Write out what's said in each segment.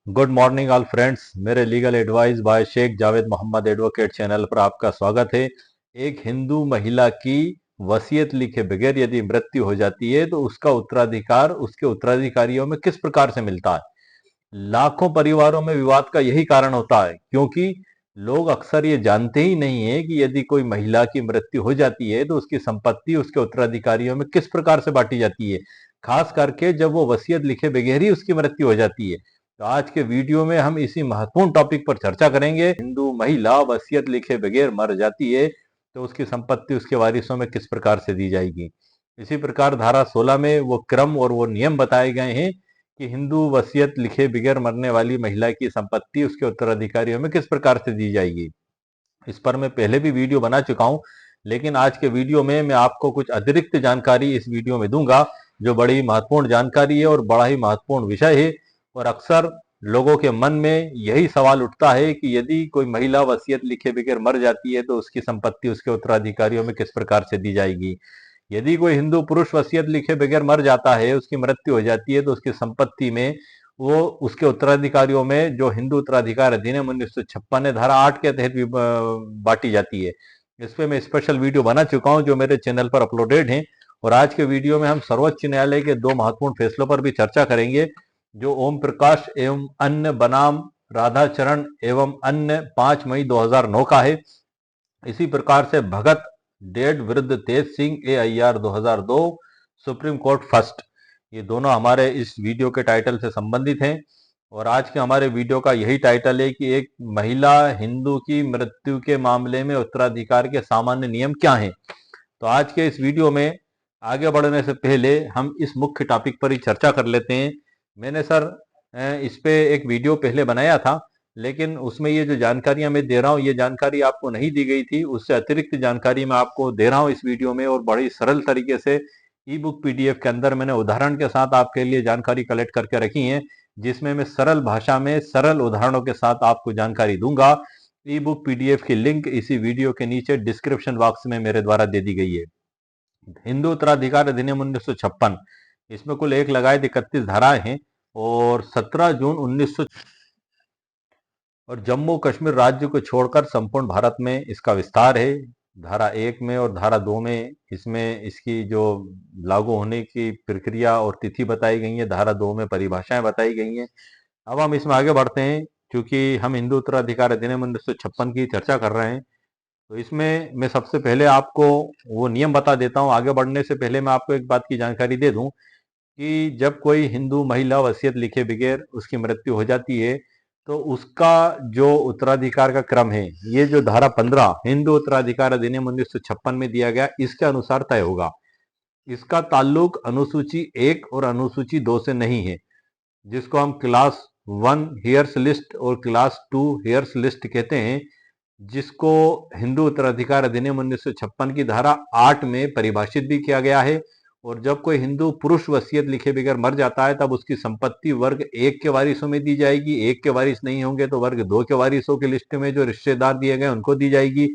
Good morning all friends. मेरे legal advice by Shaikh Javed Mohammed advocate channel पर आपका स्वागत है। एक हिंदू महिला की वसीयत लिखे बगैर यदि मृत्यु हो जाती है तो उसका उत्तराधिकार उसके उत्तराधिकारियों में किस प्रकार से मिलता है। लाखों परिवारों में विवाद का यही कारण होता है, क्योंकि लोग अक्सर ये जानते ही नहीं है कि यदि कोई महिला की मृत्यु हो जाती है तो उसकी संपत्ति उसके उत्तराधिकारियों में किस प्रकार से बांटी जाती है, खास करके जब वो वसीयत लिखे बगैर ही उसकी मृत्यु हो जाती है। तो आज के वीडियो में हम इसी महत्वपूर्ण टॉपिक पर चर्चा करेंगे। हिंदू महिला वसीयत लिखे बगैर मर जाती है तो उसकी संपत्ति उसके वारिसों में किस प्रकार से दी जाएगी। इसी प्रकार धारा 16 में वो क्रम और वो नियम बताए गए हैं कि हिंदू वसीयत लिखे बगैर मरने वाली महिला की संपत्ति उसके उत्तराधिकारियों में किस प्रकार से दी जाएगी। इस पर मैं पहले भी वीडियो बना चुका हूं, लेकिन आज के वीडियो में मैं आपको कुछ अतिरिक्त जानकारी इस वीडियो में दूंगा, जो बड़ी महत्वपूर्ण जानकारी है और बड़ा ही महत्वपूर्ण विषय है। और अक्सर लोगों के मन में यही सवाल उठता है कि यदि कोई महिला वसीयत लिखे बगैर मर जाती है तो उसकी संपत्ति उसके उत्तराधिकारियों में किस प्रकार से दी जाएगी। यदि कोई हिंदू पुरुष वसीयत लिखे बगैर मर जाता है, उसकी मृत्यु हो जाती है, तो उसकी संपत्ति में वो उसके उत्तराधिकारियों में जो हिंदू उत्तराधिकार अधिनियम 1956 है धारा 8 के तहत भी बांटी जाती है। इस पे मैं स्पेशल वीडियो बना चुका हूं जो मेरे चैनल पर अपलोडेड है। और आज के वीडियो में हम सर्वोच्च न्यायालय के दो महत्वपूर्ण फैसलों पर भी चर्चा करेंगे, जो ओम प्रकाश एवं अन्य बनाम राधाचरण एवं अन्य 5 मई 2009 का है। इसी प्रकार से भगत डेड विरुद्ध Tej Singh AIR 2002 Supreme Court first, ये दोनों हमारे इस वीडियो के टाइटल से संबंधित हैं। और आज के हमारे वीडियो का यही टाइटल है कि एक महिला हिंदू की मृत्यु के मामले में उत्तराधिकार के सामान्य नियम क्या हैं। तो आज के इस वीडियो में आगे बढ़ने से पहले हम इस मुख्य टॉपिक पर ही चर्चा कर लेते हैं। मैंने सर इस पे एक वीडियो पहले बनाया था, लेकिन उसमें ये जो जानकारियां मैं दे रहा हूँ ये जानकारी आपको नहीं दी गई थी। उससे अतिरिक्त जानकारी मैं आपको दे रहा हूँ इस वीडियो में, और बड़ी सरल तरीके से ई बुक PDF के अंदर मैंने उदाहरण के साथ आपके लिए जानकारी कलेक्ट करके रखी है, जिसमें मैं सरल भाषा में सरल उदाहरणों के साथ आपको जानकारी दूंगा। ई बुक PDF की लिंक इसी वीडियो के नीचे डिस्क्रिप्शन बॉक्स में मेरे द्वारा दे दी गई है। हिंदू उत्तराधिकार अधिनियम 1956, इसमें कुल एक लगाए 31 धाराएं हैं और 17 जून 1900 और जम्मू कश्मीर राज्य को छोड़कर संपूर्ण भारत में इसका विस्तार है। धारा 1 में और धारा 2 में इसमें इसकी जो लागू होने की प्रक्रिया और तिथि बताई गई है, धारा 2 में परिभाषाएं बताई गई हैं। अब हम इसमें आगे बढ़ते हैं, क्योंकि हम हिंदू उत्तराधिकार अधिनियम 1956 की चर्चा कर रहे हैं। तो इसमें मैं सबसे पहले आपको वो नियम बता देता हूँ। आगे बढ़ने से पहले मैं आपको एक बात की जानकारी दे दूं कि जब कोई हिंदू महिला वसीयत लिखे बगैर उसकी मृत्यु हो जाती है तो उसका जो उत्तराधिकार का क्रम है, ये जो धारा 15 हिंदू उत्तराधिकार अधिनियम 1956 में दिया गया, इसके अनुसार तय होगा। इसका ताल्लुक अनुसूची 1 और अनुसूची 2 से नहीं है, जिसको हम क्लास 1 हेयर्स लिस्ट और क्लास 2 हेयर्स लिस्ट कहते हैं, जिसको हिंदू उत्तराधिकार अधिनियम 1956 की धारा 8 में परिभाषित भी किया गया है। और जब कोई हिंदू पुरुष वसीयत लिखे बगैर मर जाता है तब उसकी संपत्ति वर्ग 1 के वारिसों में दी जाएगी। 1 के वारिस नहीं होंगे तो वर्ग 2 के वारिसों की लिस्ट में जो रिश्तेदार दिए गए उनको दी जाएगी।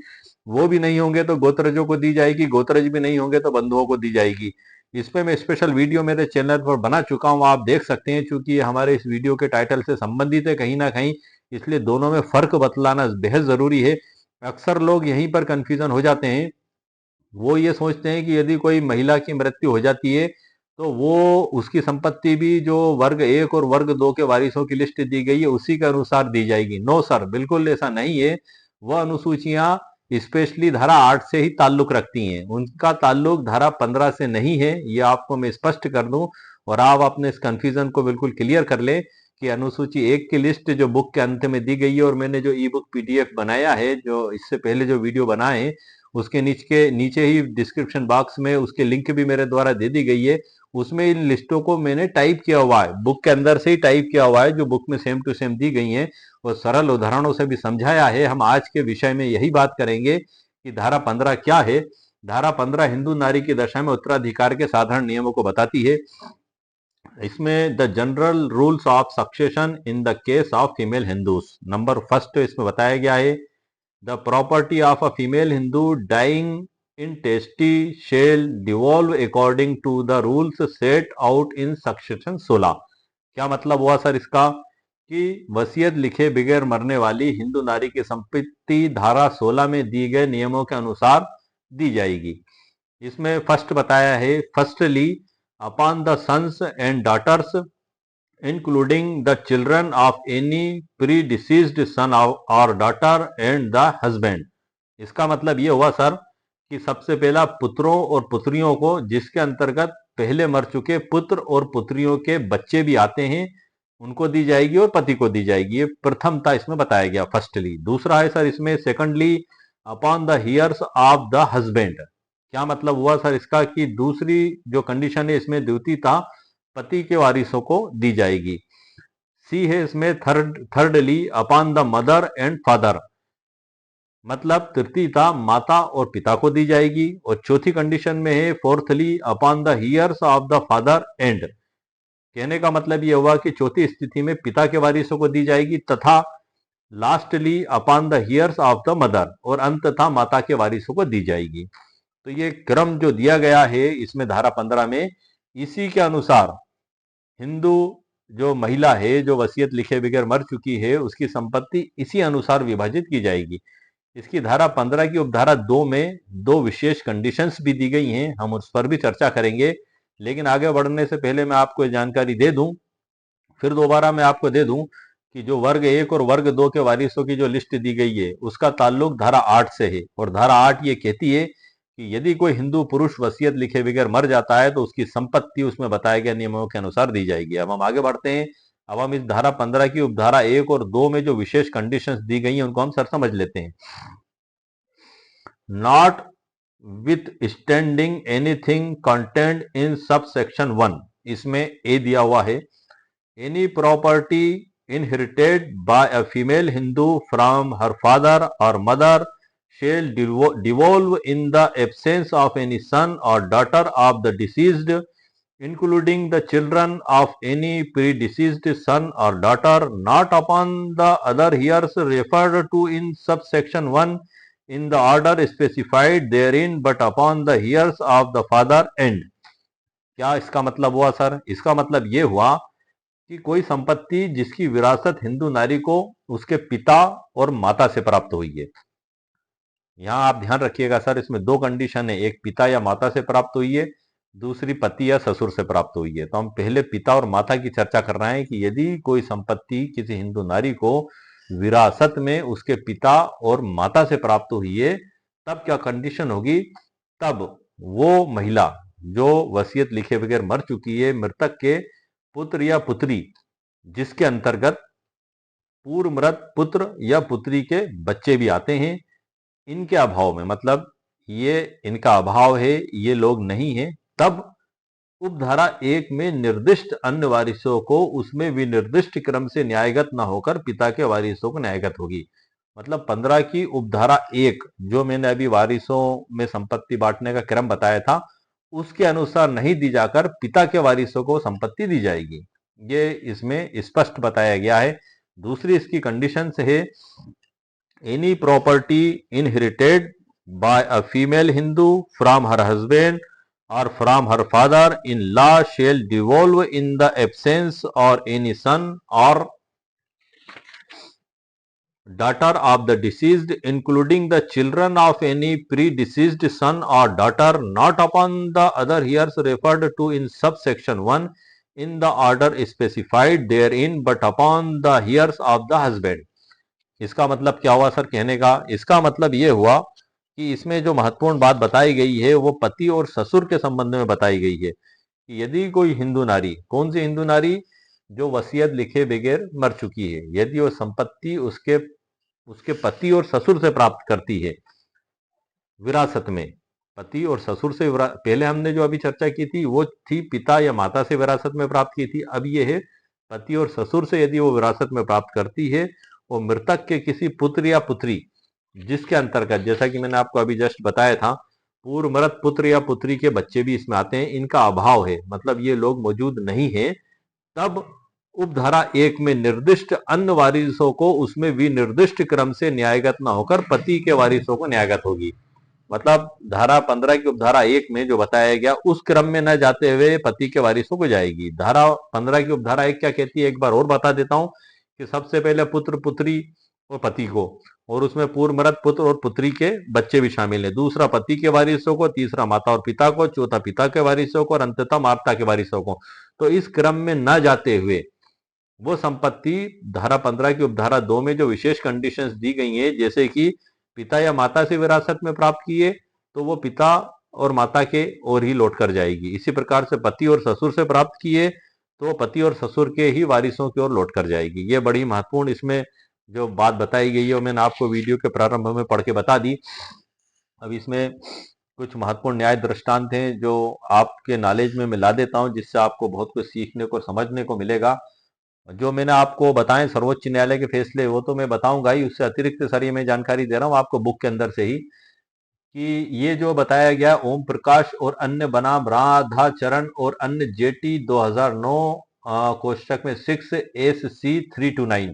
वो भी नहीं होंगे तो गोत्रजों को दी जाएगी। गोत्रज भी नहीं होंगे तो बंधुओं को दी जाएगी। इस पे मैं स्पेशल वीडियो मेरे चैनल पर बना चुका हूँ, आप देख सकते हैं। चूंकि हमारे इस वीडियो के टाइटल से संबंधित है कहीं ना कहीं, इसलिए दोनों में फर्क बतलाना बेहद जरूरी है। अक्सर लोग यहीं पर कंफ्यूजन हो जाते हैं। वो ये सोचते हैं कि यदि कोई महिला की मृत्यु हो जाती है तो वो उसकी संपत्ति भी जो वर्ग 1 और वर्ग 2 के वारिसों की लिस्ट दी गई है उसी के अनुसार दी जाएगी। नो सर, बिल्कुल ऐसा नहीं है। वह अनुसूचियां स्पेशली धारा 8 से ही ताल्लुक रखती हैं, उनका ताल्लुक धारा 15 से नहीं है। ये आपको मैं स्पष्ट कर दूं और आप अपने इस कंफ्यूजन को बिल्कुल क्लियर कर ले कि अनुसूची 1 की लिस्ट जो बुक के अंत में दी गई है, और मैंने जो ई बुक PDF बनाया है, जो इससे पहले जो वीडियो बनाए उसके नीचे ही डिस्क्रिप्शन बॉक्स में उसके लिंक भी मेरे द्वारा दे दी गई है। उसमें इन लिस्टों को मैंने टाइप किया हुआ है, बुक के अंदर से ही टाइप किया हुआ है, जो बुक में सेम टू सेम दी गई हैं और सरल उदाहरणों से भी समझाया है। हम आज के विषय में यही बात करेंगे कि धारा 15 क्या है। धारा 15 हिंदू नारी की दशा में उत्तराधिकार के साधारण नियमों को बताती है। इसमें the general rules of succession in the case of female Hindus, number first इसमें बताया गया है। The property of a female Hindu dying intestate shall devolve according to the rules set out in section 16। क्या मतलब हुआ sir इसका कि वसीयत लिखे बगैर मरने वाली हिंदू नारी की संपत्ति धारा 16 में दी गए नियमों के अनुसार दी जाएगी। इसमें फर्स्ट बताया है, firstly upon the sons and daughters including the children of any predeceased son और डॉटर एंड द हस्बैंड। इसका मतलब ये हुआ सर कि सबसे पहला पुत्रों और पुत्रियों को, जिसके अंतर्गत पहले मर चुके पुत्र और पुत्रियों के बच्चे भी आते हैं, उनको दी जाएगी और पति को दी जाएगी। ये प्रथमता इसमें बताया गया, फर्स्टली। दूसरा है सर इसमें secondly upon the heirs of the husband. क्या मतलब हुआ सर इसका कि दूसरी जो कंडीशन है इसमें द्वितीयता पति के वारिसों को दी जाएगी। सी है इसमें thirdly upon the mother and father, मतलब तृतीयता माता और पिता को दी जाएगी। और चौथी कंडीशन में है fourthly upon the heirs of the father and. कहने का मतलब यह हुआ कि चौथी स्थिति में पिता के वारिसों को दी जाएगी, तथा lastly upon the heirs of the mother, और अंततः माता के वारिसों को दी जाएगी। तो ये क्रम जो दिया गया है इसमें धारा 15 में, इसी के अनुसार हिंदू जो महिला है जो वसीयत लिखे बगैर मर चुकी है उसकी संपत्ति इसी अनुसार विभाजित की जाएगी। इसकी धारा 15 की उपधारा 2 में दो विशेष कंडीशंस भी दी गई हैं, हम उस पर भी चर्चा करेंगे। लेकिन आगे बढ़ने से पहले मैं आपको जानकारी दे दूं, फिर दोबारा मैं आपको दे दूं कि जो वर्ग 1 और वर्ग 2 के वारिसों की जो लिस्ट दी गई है उसका ताल्लुक धारा 8 से है। और धारा 8 ये कहती है कि यदि कोई हिंदू पुरुष वसीयत लिखे बगैर मर जाता है तो उसकी संपत्ति उसमें बताए गए नियमों के अनुसार दी जाएगी। अब हम आगे बढ़ते हैं। अब हम इस धारा 15 की उपधारा 1 और 2 में जो विशेष कंडीशंस दी गई हैं उनको हम सर समझ लेते हैं। Not with standing anything content in sub section 1, इसमें ए दिया हुआ है। Any property inherited by a female Hindu from her father और mother shall devolve in the absence of any son or daughter of the deceased, including the children of any predeceased son or daughter, not upon the other heirs referred to in subsection 1 in the order specified therein, but upon the heirs of the father and। क्या इसका मतलब हुआ sir? इसका मतलब ये हुआ कि कोई संपत्ति जिसकी विरासत हिंदू नारी को उसके पिता और माता से प्राप्त हुई है। यहां आप ध्यान रखिएगा सर, इसमें दो कंडीशन है, एक पिता या माता से प्राप्त हुई है, दूसरी पति या ससुर से प्राप्त हुई है। तो हम पहले पिता और माता की चर्चा कर रहे हैं कि यदि कोई संपत्ति किसी हिंदू नारी को विरासत में उसके पिता और माता से प्राप्त हुई है, तब क्या कंडीशन होगी? तब वो महिला जो वसीयत लिखे बगैर मर चुकी है, मृतक के पुत्र या पुत्री, जिसके अंतर्गत पूर्व मृत पुत्र या पुत्री के बच्चे भी आते हैं, इनके अभाव में, मतलब ये इनका अभाव है, ये लोग नहीं है, तब उपधारा 1 में निर्दिष्ट अन्य वारिसों को उसमें विनिर्दिष्ट क्रम से न्यायगत न होकर पिता के वारिसों को न्यायगत होगी। मतलब 15 की उपधारा 1 जो मैंने अभी वारिसों में संपत्ति बांटने का क्रम बताया था उसके अनुसार नहीं दी जाकर पिता के वारिसों को संपत्ति दी जाएगी, ये इसमें स्पष्ट बताया गया है। दूसरी इसकी कंडीशन है, any property inherited by a female Hindu from her husband or from her father in law shall devolve in the absence or any son or daughter of the deceased, including the children of any predeceased son or daughter, not upon the other heirs referred to in subsection 1 in the order specified therein, but upon the heirs of the husband। इसका मतलब क्या हुआ sir कहने का? इसका मतलब यह हुआ कि इसमें जो महत्वपूर्ण बात बताई गई है वो पति और ससुर के संबंध में बताई गई है कि यदि कोई हिंदू नारी, कौन सी हिंदू नारी? जो वसीयत लिखे बगैर मर चुकी है, यदि वो संपत्ति उसके पति और ससुर से प्राप्त करती है विरासत में, पति और ससुर से, पहले हमने जो अभी चर्चा की थी वो थी पिता या माता से विरासत में प्राप्त की थी, अब ये है पति और ससुर से यदि वो विरासत में प्राप्त करती है और मृतक के किसी पुत्र या पुत्री, जिसके अंतर्गत जैसा कि मैंने आपको अभी जस्ट बताया था पूर्व मृत पुत्र या पुत्री के बच्चे भी इसमें आते हैं, इनका अभाव है, मतलब ये लोग मौजूद नहीं है, तब उपधारा 1 में निर्दिष्ट अन्य वारिसों को उसमें विनिर्दिष्ट क्रम से न्यायगत न होकर पति के वारिसों को न्यायगत होगी। मतलब धारा 15 की उपधारा 1 में जो बताया गया उस क्रम में न जाते हुए पति के वारिसों को जाएगी। धारा 15 की उपधारा 1 क्या कहती है एक बार और बता देता हूं कि सबसे पहले पुत्र पुत्री और पति को, और उसमें पूर्व मृत पुत्र और पुत्री के बच्चे भी शामिल हैं। दूसरा पति के वारिसों को, तीसरा माता और पिता को, चौथा पिता के वारिसों को और अंततः माता के वारिसों को। तो इस क्रम में न जाते हुए वो संपत्ति धारा 15 की उपधारा 2 में जो विशेष कंडीशंस दी गई हैं, जैसे कि पिता या माता से विरासत में प्राप्त किए तो वो पिता और माता के ओर ही लौट कर जाएगी। इसी प्रकार से पति और ससुर से प्राप्त किए तो पति और ससुर के ही वारिसों की ओर लौट कर जाएगी। ये बड़ी महत्वपूर्ण इसमें जो बात बताई गई है वो मैंने आपको वीडियो के प्रारंभ में पढ़ के बता दी। अब इसमें कुछ महत्वपूर्ण न्याय दृष्टांत हैं जो आपके नॉलेज में मिला देता हूं, जिससे आपको बहुत कुछ सीखने को समझने को मिलेगा। जो मैंने आपको बताएं सर्वोच्च न्यायालय के फैसले वो तो मैं बताऊंगा ही, उससे अतिरिक्त सारी मैं जानकारी दे रहा हूं आपको बुक के अंदर से ही, कि ये जो बताया गया ओम प्रकाश और अन्य बनाम राधाचरण और अन्य जेटी 2009 कोष्टक में 6SC329,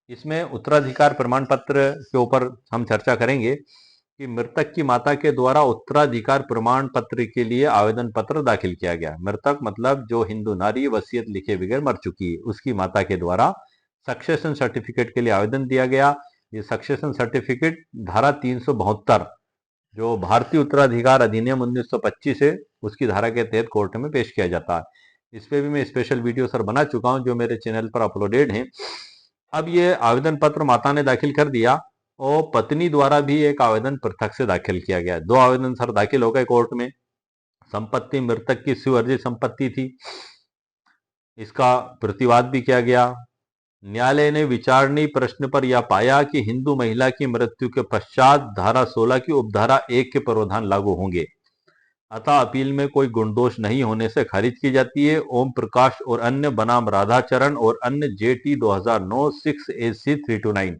इसमें उत्तराधिकार प्रमाण पत्र के ऊपर हम चर्चा करेंगे कि मृतक की माता के द्वारा उत्तराधिकार प्रमाण पत्र के लिए आवेदन पत्र दाखिल किया गया। मृतक मतलब जो हिंदू नारी वसीयत लिखे बगैर मर चुकी है, उसकी माता के द्वारा सक्सेशन सर्टिफिकेट के लिए आवेदन दिया गया। ये सक्सेशन सर्टिफिकेट धारा 372 जो भारतीय उत्तराधिकार अधिनियम 1925 है उसकी धारा के तहत कोर्ट में पेश किया जाता है। इस पे भी मैं स्पेशल वीडियो सर बना चुका हूं जो मेरे चैनल पर अपलोडेड है। अब ये आवेदन पत्र माता ने दाखिल कर दिया और पत्नी द्वारा भी एक आवेदन पृथक से दाखिल किया गया। दो आवेदन सर दाखिल हो गए कोर्ट में। संपत्ति मृतक की स्वीवर्जित संपत्ति थी, इसका प्रतिवाद भी किया गया। न्यायालय ने विचारणीय प्रश्न पर यह पाया कि हिंदू महिला की मृत्यु के पश्चात धारा 16 की उपधारा 1 के प्रावधान लागू होंगे, अतः अपील में कोई गुणदोष नहीं होने से खारिज की जाती है। ओम प्रकाश और अन्य बनाम राधाचरण और अन्य जेटी 2009 6SC329,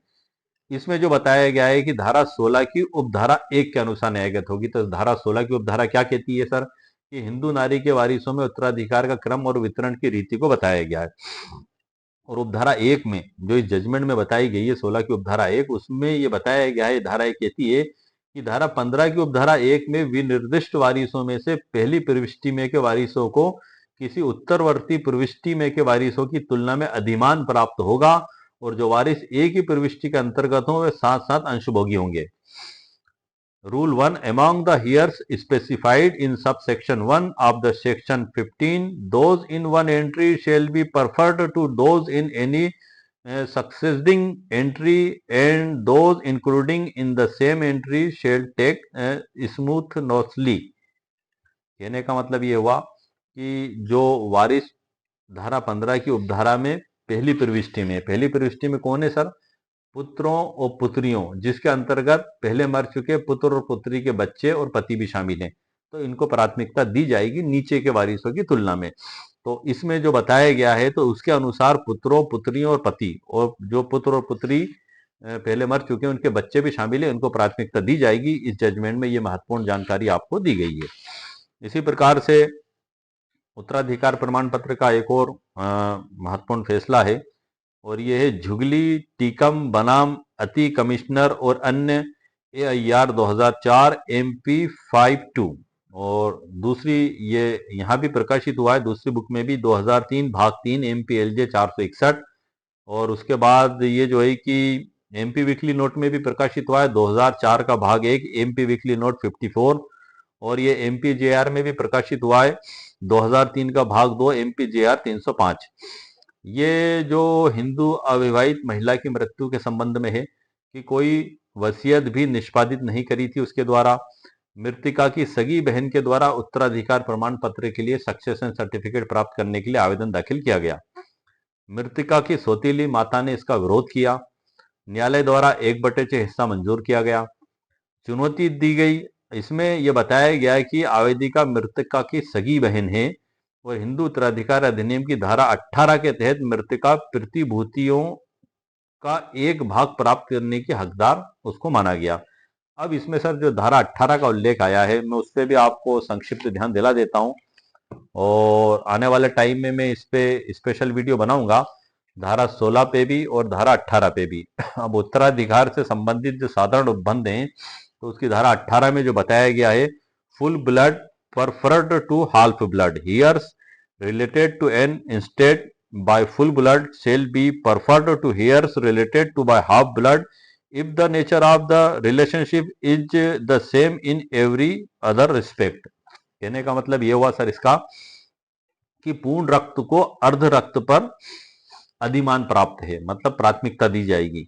इसमें जो बताया गया है कि धारा 16 की उपधारा 1 के अनुसार न्यायगत होगी। तो धारा 16 की उपधारा क्या कहती है सर? कि हिंदू नारी के वारिसों में उत्तराधिकार का क्रम और वितरण की रीति को बताया गया है। और उपधारा 1 में जो इस जजमेंट में बताई गई है 16 की उपधारा 1, उसमें ये बताया गया है, धारा 1 कहती है कि धारा 15 की उपधारा 1 में विनिर्दिष्ट वारिसों में से पहली प्रविष्टि में के वारिसों को किसी उत्तरवर्ती प्रविष्टि में के वारिसों की तुलना में अधिमान प्राप्त होगा और जो वारिस एक ही प्रविष्टि के अंतर्गत हों वे साथ साथ अंशभोगी होंगे। Rule 1. Among the heirs specified in subsection 1 of the section 15, those in one entry shall be preferred to those in any succeeding entry, and those including in the same entry shall take smoothly। कहने का मतलब ये हुआ कि जो वारिस धारा 15 की उपधारा में पहली प्रविष्टि में कौन है सर? पुत्रों और पुत्रियों, जिसके अंतर्गत पहले मर चुके पुत्र और पुत्री के बच्चे और पति भी शामिल हैं, तो इनको प्राथमिकता दी जाएगी नीचे के वारिसों की तुलना में। तो इसमें जो बताया गया है तो उसके अनुसार पुत्रों, पुत्रियों और पति, और जो पुत्र और पुत्री पहले मर चुके हैं उनके बच्चे भी शामिल हैं, उनको प्राथमिकता दी जाएगी। इस जजमेंट में ये महत्वपूर्ण जानकारी आपको दी गई है। इसी प्रकार से उत्तराधिकार प्रमाण पत्र का एक और महत्वपूर्ण फैसला है और ये है झुगली टीकम बनाम अति कमिश्नर और अन्य AIR 2004 MP 52, और दूसरी ये यहाँ भी प्रकाशित हुआ है दूसरी बुक में भी 2003 भाग 3 MPLJ 461, और उसके बाद ये जो है कि MP वीकली नोट में भी प्रकाशित हुआ है 2004 का भाग 1 MP वीकली नोट 54, और ये MPJR में भी प्रकाशित हुआ है 2003 का भाग 2 MPJR 305। ये जो हिंदू अविवाहित महिला की मृत्यु के संबंध में है कि कोई वसीयत भी निष्पादित नहीं करी थी उसके द्वारा, मृतिका की सगी बहन के द्वारा उत्तराधिकार प्रमाण पत्र के लिए सक्सेशन सर्टिफिकेट प्राप्त करने के लिए आवेदन दाखिल किया गया। मृतिका की सौतेली माता ने इसका विरोध किया। न्यायालय द्वारा 1/6 हिस्सा मंजूर किया गया। चुनौती दी गई। इसमें यह बताया गया है कि आवेदिका मृतका की सगी बहन है और हिंदू उत्तराधिकार अधिनियम की धारा 18 के तहत मृतका प्रतिभूतियों का एक भाग प्राप्त करने की हकदार उसको माना गया। अब इसमें सर जो धारा 18 का उल्लेख आया है मैं उस पर भी आपको संक्षिप्त ध्यान दिला देता हूं और आने वाले टाइम में मैं इस पे स्पेशल वीडियो बनाऊंगा धारा 16 पे भी और धारा 18 पे भी। अब उत्तराधिकार से संबंधित जो साधारण उपबंध हैं तो उसकी धारा 18 में जो बताया गया है, full blood preferred to half blood heirs related to an estate by full blood shall be preferred to heirs related to by half blood if the nature of the relationship is the same in every other respect. कहने का मतलब ये हुआ sir इसका कि पूर्ण रक्त को अर्ध रक्त पर अधिमान प्राप्त है, मतलब प्राथमिकता दी जाएगी।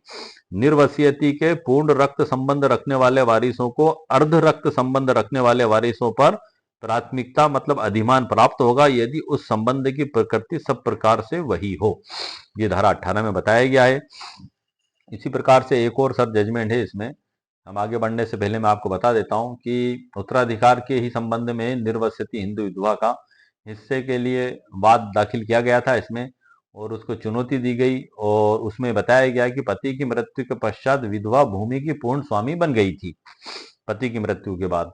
निर्वसियती के पूर्ण रक्त संबंध रखने वाले वारिसों को अर्ध रक्त संबंध रखने वाले वारिसों पर प्राथमिकता मतलब अधिमान प्राप्त होगा यदि उस संबंध की प्रकृति सब प्रकार से वही हो। ये धारा 18 में बताया गया है। इसी प्रकार से एक और सर जजमेंट है इसमें। हम आगे बढ़ने से पहले मैं आपको बता देता हूं कि उत्तराधिकार के ही संबंध में निर्वसित हिंदू विधवा का हिस्से के लिए वाद दाखिल किया गया था इसमें, और उसको चुनौती दी गई, और उसमें बताया गया कि पति की मृत्यु के पश्चात विधवा भूमि की पूर्ण स्वामी बन गई थी। पति की मृत्यु के बाद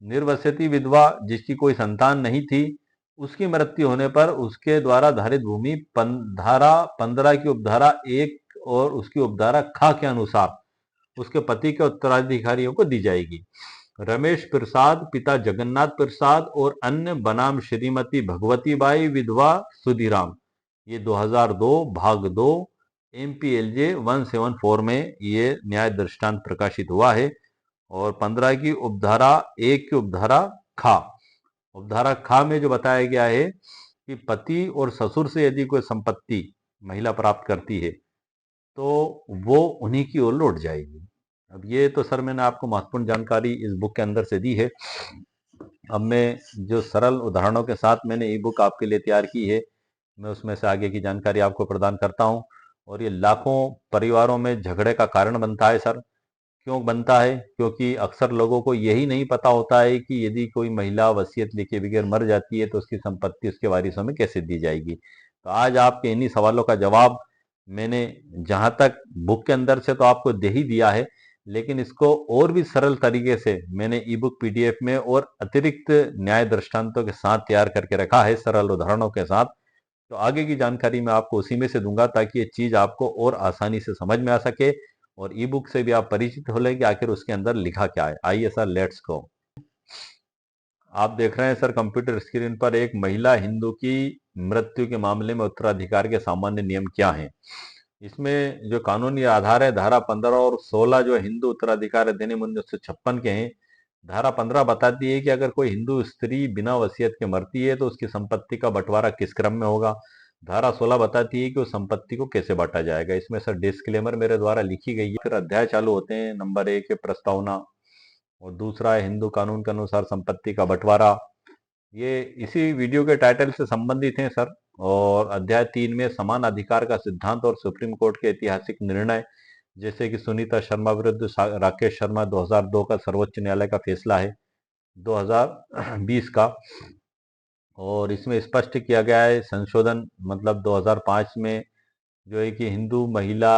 निर्वसित विधवा जिसकी कोई संतान नहीं थी, उसकी मृत्यु होने पर उसके द्वारा धारित भूमि धारा 15 की उपधारा 1 और उसकी उपधारा खा के अनुसार उसके पति के उत्तराधिकारियों को दी जाएगी। रमेश प्रसाद पिता जगन्नाथ प्रसाद और अन्य बनाम श्रीमती भगवती बाई विधवा सुधीराम, ये 2002 भाग 2 MPLJ 174 में ये न्याय दृष्टांत प्रकाशित हुआ है। और 15 की उपधारा 1 की उपधारा खा में जो बताया गया है कि पति और ससुर से यदि कोई संपत्ति महिला प्राप्त करती है तो वो उन्हीं की ओर लौट जाएगी। अब ये तो सर मैंने आपको महत्वपूर्ण जानकारी इस बुक के अंदर से दी है। अब मैं जो सरल उदाहरणों के साथ मैंने ई बुक आपके लिए तैयार की है, मैं उसमें से आगे की जानकारी आपको प्रदान करता हूं। और ये लाखों परिवारों में झगड़े का कारण बनता है सर। क्यों बनता है? क्योंकि अक्सर लोगों को यही नहीं पता होता है कि यदि कोई महिला वसीयत लिखे बगैर मर जाती है तो उसकी संपत्ति उसके वारिसों में कैसे दी जाएगी। तो आज आपके इन्हीं सवालों का जवाब मैंने जहां तक बुक के अंदर से तो आपको दे ही दिया है, लेकिन इसको और भी सरल तरीके से मैंने ई बुक PDF में और अतिरिक्त न्याय दृष्टांतों के साथ तैयार करके रखा है, सरल उदाहरणों के साथ। तो आगे की जानकारी मैं आपको उसी में से दूंगा ताकि ये चीज आपको और आसानी से समझ में आ सके और ई बुक से भी आप परिचित हो लें कि आखिर उसके अंदर लिखा क्या है। आइए सर, लेट्स गो। आप देख रहे हैं सर कंप्यूटर स्क्रीन पर एक महिला हिंदू की मृत्यु के मामले में उत्तराधिकार के सामान्य नियम क्या हैं। इसमें जो कानूनी आधार है धारा 15 और 16 जो हिंदू उत्तराधिकार अधिनियम 1956 के हैं। धारा 15 बताती है कि अगर कोई हिंदू स्त्री बिना वसीयत के मरती है तो उसकी संपत्ति का बंटवारा किस क्रम में होगा। धारा 16 बताती है कि उस संपत्ति को कैसे बांटा जाएगा। इसमें सर डिस्क्लेमर मेरे द्वारा लिखी गई है। फिर अध्याय चालू होते हैं। नंबर 1 है प्रस्तावना, और दूसरा है हिंदू कानून के अनुसार संपत्ति का बंटवारा। ये इसी वीडियो के टाइटल से संबंधित हैं सर। और अध्याय 3 में समान अधिकार का सिद्धांत और सुप्रीम कोर्ट के ऐतिहासिक निर्णय, जैसे कि सुनीता शर्मा विरुद्ध राकेश शर्मा 2002 का सर्वोच्च न्यायालय का फैसला है 2020 का। और इसमें स्पष्ट किया गया है संशोधन मतलब 2005 में जो है कि हिंदू महिला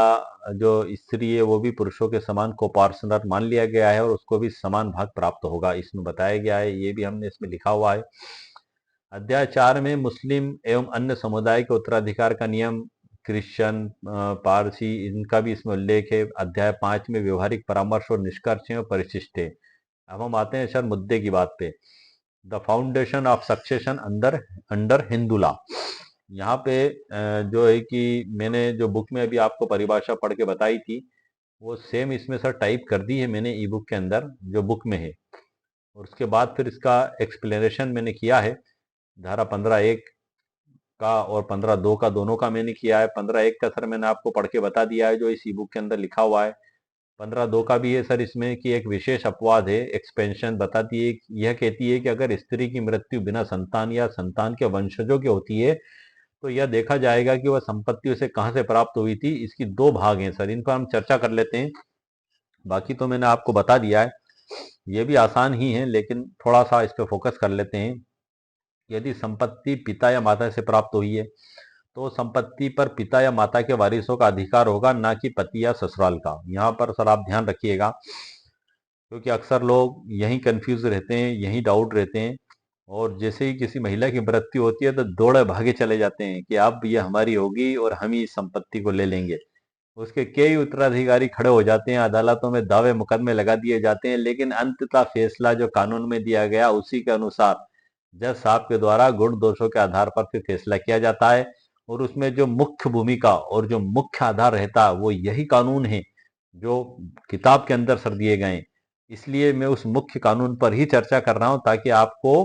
जो स्त्री है वो भी पुरुषों के समान कोपार्षणरत मान लिया गया है और उसको भी समान भाग प्राप्त होगा, इसमें बताया गया है। ये भी हमने इसमें लिखा हुआ है। अध्याय 4 में मुस्लिम एवं अन्य समुदाय के उत्तराधिकार का नियम, क्रिश्चियन, पारसी, इनका भी इसमें उल्लेख है। अध्याय 5 में व्यवहारिक परामर्श और निष्कर्ष और परिशिष्ट है। अब हम आते हैं सर मुद्दे की बात पे। The foundation of succession under Hindu law. यहाँ पे जो है कि मैंने जो बुक में अभी आपको परिभाषा पढ़ के बताई थी वो सेम इसमें सर टाइप कर दी है मैंने ई बुक के अंदर जो बुक में है। और उसके बाद फिर इसका एक्सप्लेनेशन मैंने किया है। धारा 15(1) का और 15(2) का दोनों का मैंने किया है। 15(1) का सर मैंने आपको पढ़ के बता दिया है जो इस ई बुक के अंदर लिखा हुआ है। 15(2) का भी है सर इसमें कि एक विशेष अपवाद है, एक्सपेंशन बताती है। यह कहती है कि अगर स्त्री की मृत्यु बिना संतान या संतान के वंशजों की होती है तो यह देखा जाएगा कि वह संपत्ति उसे कहां से प्राप्त हुई थी। इसकी 2 भाग हैं सर, इन पर हम चर्चा कर लेते हैं। बाकी तो मैंने आपको बता दिया है, ये भी आसान ही है लेकिन थोड़ा सा इस पर फोकस कर लेते हैं। यदि संपत्ति पिता या माता से प्राप्त हुई है तो संपत्ति पर पिता या माता के वारिसों का अधिकार होगा, ना कि पति या ससुराल का। यहाँ पर सर आप ध्यान रखिएगा क्योंकि अक्सर लोग यही कंफ्यूज रहते हैं, यही डाउट रहते हैं। और जैसे ही किसी महिला की मृत्यु होती है तो दौड़े भागे चले जाते हैं कि अब ये हमारी होगी और हम ही इस संपत्ति को ले लेंगे। उसके कई उत्तराधिकारी खड़े हो जाते हैं, अदालतों में दावे मुकदमे लगा दिए जाते हैं, लेकिन अंततः फैसला जो कानून में दिया गया उसी के अनुसार जज साहब के द्वारा गुण दोषों के आधार पर फिर फैसला किया जाता है। और उसमें जो मुख्य भूमिका और जो मुख्य आधार रहता है वो यही कानून है जो किताब के अंदर सर दिए गए। इसलिए मैं उस मुख्य कानून पर ही चर्चा कर रहा हूं ताकि आपको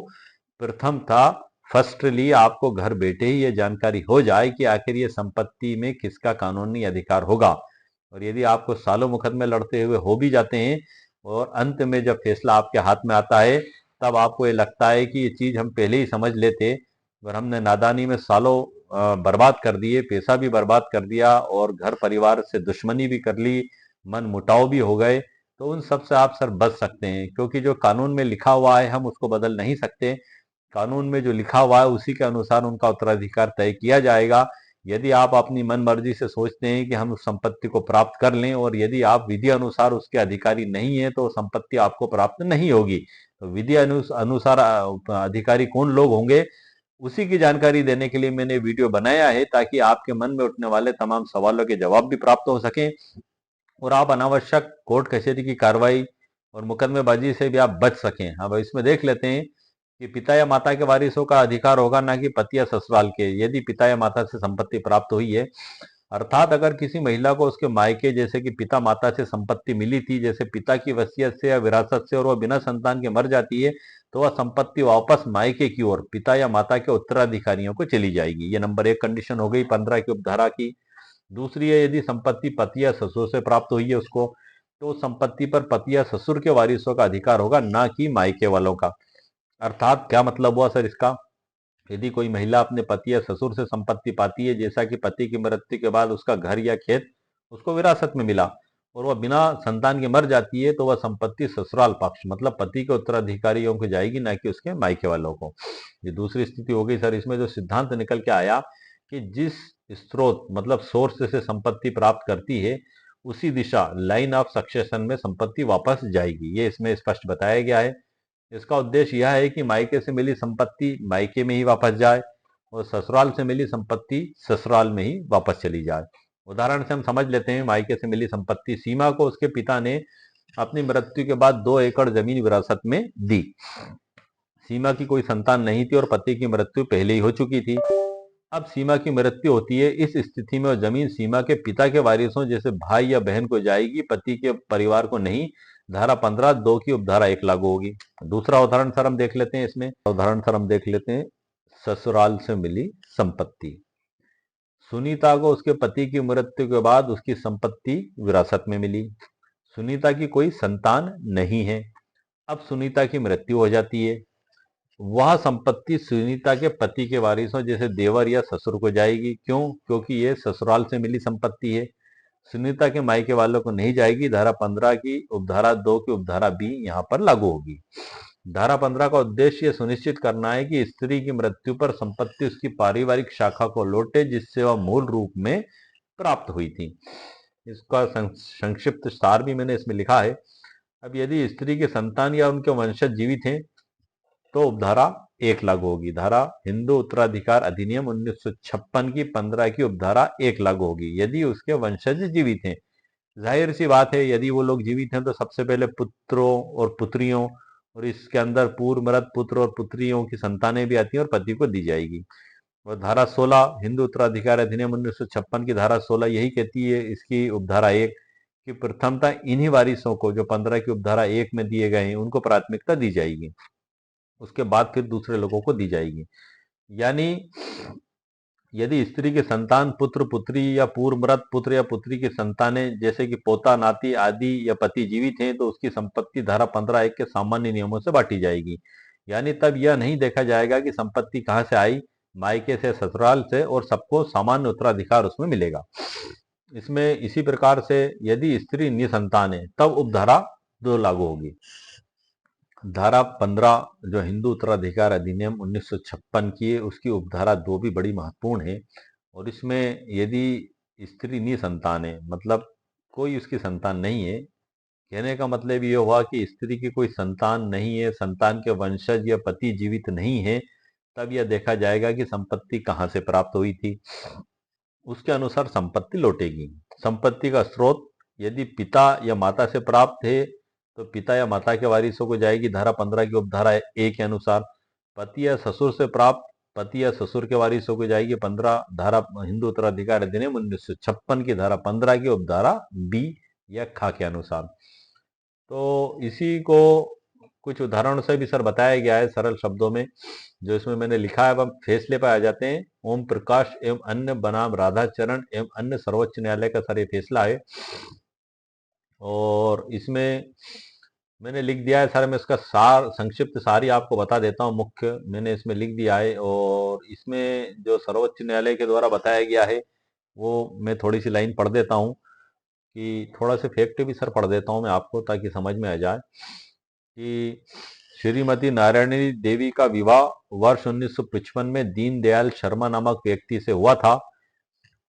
प्रथम था फर्स्टली आपको घर बैठे ही ये जानकारी हो जाए कि आखिर ये संपत्ति में किसका कानूनी अधिकार होगा। और यदि आपको सालों मुकदमे लड़ते हुए हो भी जाते हैं और अंत में जब फैसला आपके हाथ में आता है तब आपको ये लगता है कि ये चीज हम पहले ही समझ लेते और हमने नादानी में सालों बर्बाद कर दिए, पैसा भी बर्बाद कर दिया और घर परिवार से दुश्मनी भी कर ली, मन मुटाव भी हो गए। तो उन सब से आप सर बच सकते हैं क्योंकि जो कानून में लिखा हुआ है हम उसको बदल नहीं सकते। कानून में जो लिखा हुआ है उसी के अनुसार उनका उत्तराधिकार तय किया जाएगा। यदि आप अपनी मन मर्जी से सोचते हैं कि हम उस संपत्ति को प्राप्त कर लें और यदि आप विधि अनुसार उसके अधिकारी नहीं है तो संपत्ति आपको प्राप्त नहीं होगी। तो विधि अनुसार अधिकारी कौन लोग होंगे उसी की जानकारी देने के लिए मैंने वीडियो बनाया है ताकि आपके मन में उठने वाले तमाम सवालों के जवाब भी प्राप्त हो सकें और आप अनावश्यक कोर्ट कचहरी की कार्रवाई और मुकदमेबाजी से भी आप बच सकें। अब इसमें देख लेते हैं कि पिता या माता के वारिसों का अधिकार होगा ना कि पति या ससुराल के, यदि पिता या माता से संपत्ति प्राप्त हुई है। अर्थात अगर किसी महिला को उसके मायके जैसे कि पिता माता से संपत्ति मिली थी, जैसे पिता की वसीयत से या विरासत से, और वह बिना संतान के मर जाती है तो वह संपत्ति वापस मायके की ओर पिता या माता के उत्तराधिकारियों को चली जाएगी। ये नंबर 1 कंडीशन हो गई 15 की उपधारा की। दूसरी है यदि संपत्ति पति या ससुर से प्राप्त हुई है उसको, तो संपत्ति पर पति या ससुर के वारिसों का अधिकार होगा ना कि मायके वालों का। अर्थात क्या मतलब हुआ सर इसका? यदि कोई महिला अपने पति या ससुर से संपत्ति पाती है, जैसा कि पति की मृत्यु के बाद उसका घर या खेत उसको विरासत में मिला और वह बिना संतान के मर जाती है, तो वह संपत्ति ससुराल पक्ष मतलब पति के उत्तराधिकारियों को जाएगी ना कि उसके मायके वालों को। ये दूसरी स्थिति हो गई सर। इसमें जो सिद्धांत निकल के आया कि जिस स्रोत मतलब सोर्स से संपत्ति प्राप्त करती है उसी दिशा लाइन ऑफ सक्सेशन में संपत्ति वापस जाएगी, ये इसमें स्पष्ट बताया गया है। इसका उद्देश्य यह है कि मायके से मिली संपत्ति मायके में ही वापस जाए और ससुराल से मिली संपत्ति ससुराल में ही वापस चली जाए। उदाहरण से हम समझ लेते हैं, मायके से मिली संपत्ति सीमा को उसके पिता ने अपनी मृत्यु के बाद 2 एकड़ जमीन विरासत में दी। सीमा की कोई संतान नहीं थी और पति की मृत्यु पहले ही हो चुकी थी। अब सीमा की मृत्यु होती है, इस स्थिति में जमीन सीमा के पिता के वारिसों जैसे भाई या बहन को जाएगी, पति के परिवार को नहीं। धारा 15 2 की उपधारा 1 लागू होगी। दूसरा उदाहरण सर हम देख लेते हैं। इसमें उदाहरण सर हम देख लेते हैं, ससुराल से मिली संपत्ति। सुनीता को उसके पति की मृत्यु के बाद उसकी संपत्ति विरासत में मिली। सुनीता की कोई संतान नहीं है। अब सुनीता की मृत्यु हो जाती है, वह संपत्ति सुनीता के पति के वारिसों जैसे देवर या ससुर को जाएगी। क्यों? क्योंकि ये ससुराल से मिली संपत्ति है, सुनीता के मायके वालों को नहीं जाएगी। धारा 15 की उपधारा 2 की उपधारा बी यहाँ पर लागू होगी। धारा 15 का उद्देश्य सुनिश्चित करना है कि स्त्री की मृत्यु पर संपत्ति उसकी पारिवारिक शाखा को लौटे जिससे वह मूल रूप में प्राप्त हुई थी। इसका संक्षिप्त सार भी मैंने इसमें लिखा है। अब यदि स्त्री के संतान या उनके वंशज जीवित हैं तो उपधारा 1 लागू होगी। धारा हिंदू उत्तराधिकार अधिनियम 1956 की 15 की उपधारा 1 लागू होगी यदि उसके वंशज जीवित हैं। जाहिर सी बात है, यदि वो लोग जीवित हैं तो सबसे पहले पुत्रों और पुत्रियों और इसके अंदर पूर्व मृत पुत्र और पुत्रियों की संतानें भी आती हैं और पति को दी जाएगी। और धारा 16 हिंदू उत्तराधिकार अधिनियम 1956 की धारा 16 यही कहती है, इसकी उपधारा 1 कि प्रथमता इन्हीं वारिसों को जो 15 की उपधारा 1 में दिए गए हैं उनको प्राथमिकता दी जाएगी, उसके बाद फिर दूसरे लोगों को दी जाएगी। यानी यदि स्त्री के संतान पुत्र पुत्री या पूर्व मृत पुत्र या पुत्री की संतानें जैसे कि पोता नाती आदि या पति जीवित हैं तो उसकी संपत्ति धारा 15(1) के सामान्य नियमों से बांटी जाएगी। यानी तब यह नहीं देखा जाएगा कि संपत्ति कहां से आई, मायके से ससुराल से, और सबको सामान्य उत्तराधिकार उसमें मिलेगा। इसमें इसी प्रकार से यदि स्त्री निसंतान है तब उपधारा 2 लागू होगी। धारा 15 जो हिंदू उत्तराधिकार अधिनियम 1956 की है उसकी उपधारा 2 भी बड़ी महत्वपूर्ण है। और इसमें यदि स्त्री निसंतान है मतलब कोई उसकी संतान नहीं है, कहने का मतलब ये हुआ कि स्त्री की कोई संतान नहीं है, संतान के वंशज या पति जीवित नहीं है, तब यह देखा जाएगा कि संपत्ति कहां से प्राप्त हुई थी, उसके अनुसार संपत्ति लौटेगी। संपत्ति का स्रोत यदि पिता या माता से प्राप्त है तो पिता या माता के वारिसों को जाएगी धारा 15 की उपधारा 1 के अनुसार। पति या ससुर से प्राप्त पति या ससुर के वारिसों को जाएगी 15 धारा हिंदू उत्तराधिकार अधिनियम 1956 की धारा 15 की उपधारा बी या खा के अनुसार। तो इसी को कुछ उदाहरणों से भी सर बताया गया है सरल शब्दों में, जो इसमें मैंने लिखा है। अब हम फैसले पर आ जाते हैं। ओम प्रकाश एवं अन्य बनाम राधाचरण एवं अन्य सर्वोच्च न्यायालय का सर ये फैसला है, और इसमें मैंने लिख दिया है सर, मैं इसका सार संक्षिप्त सारी आपको बता देता हूँ। मुख्य मैंने इसमें लिख दिया है, और इसमें जो सर्वोच्च न्यायालय के द्वारा बताया गया है वो मैं थोड़ी सी लाइन पढ़ देता हूँ, कि थोड़ा से फैक्ट भी सर पढ़ देता हूँ मैं आपको, ताकि समझ में आ जाए कि श्रीमती नारायणी देवी का विवाह वर्ष 1955 में दीनदयाल शर्मा नामक व्यक्ति से हुआ था,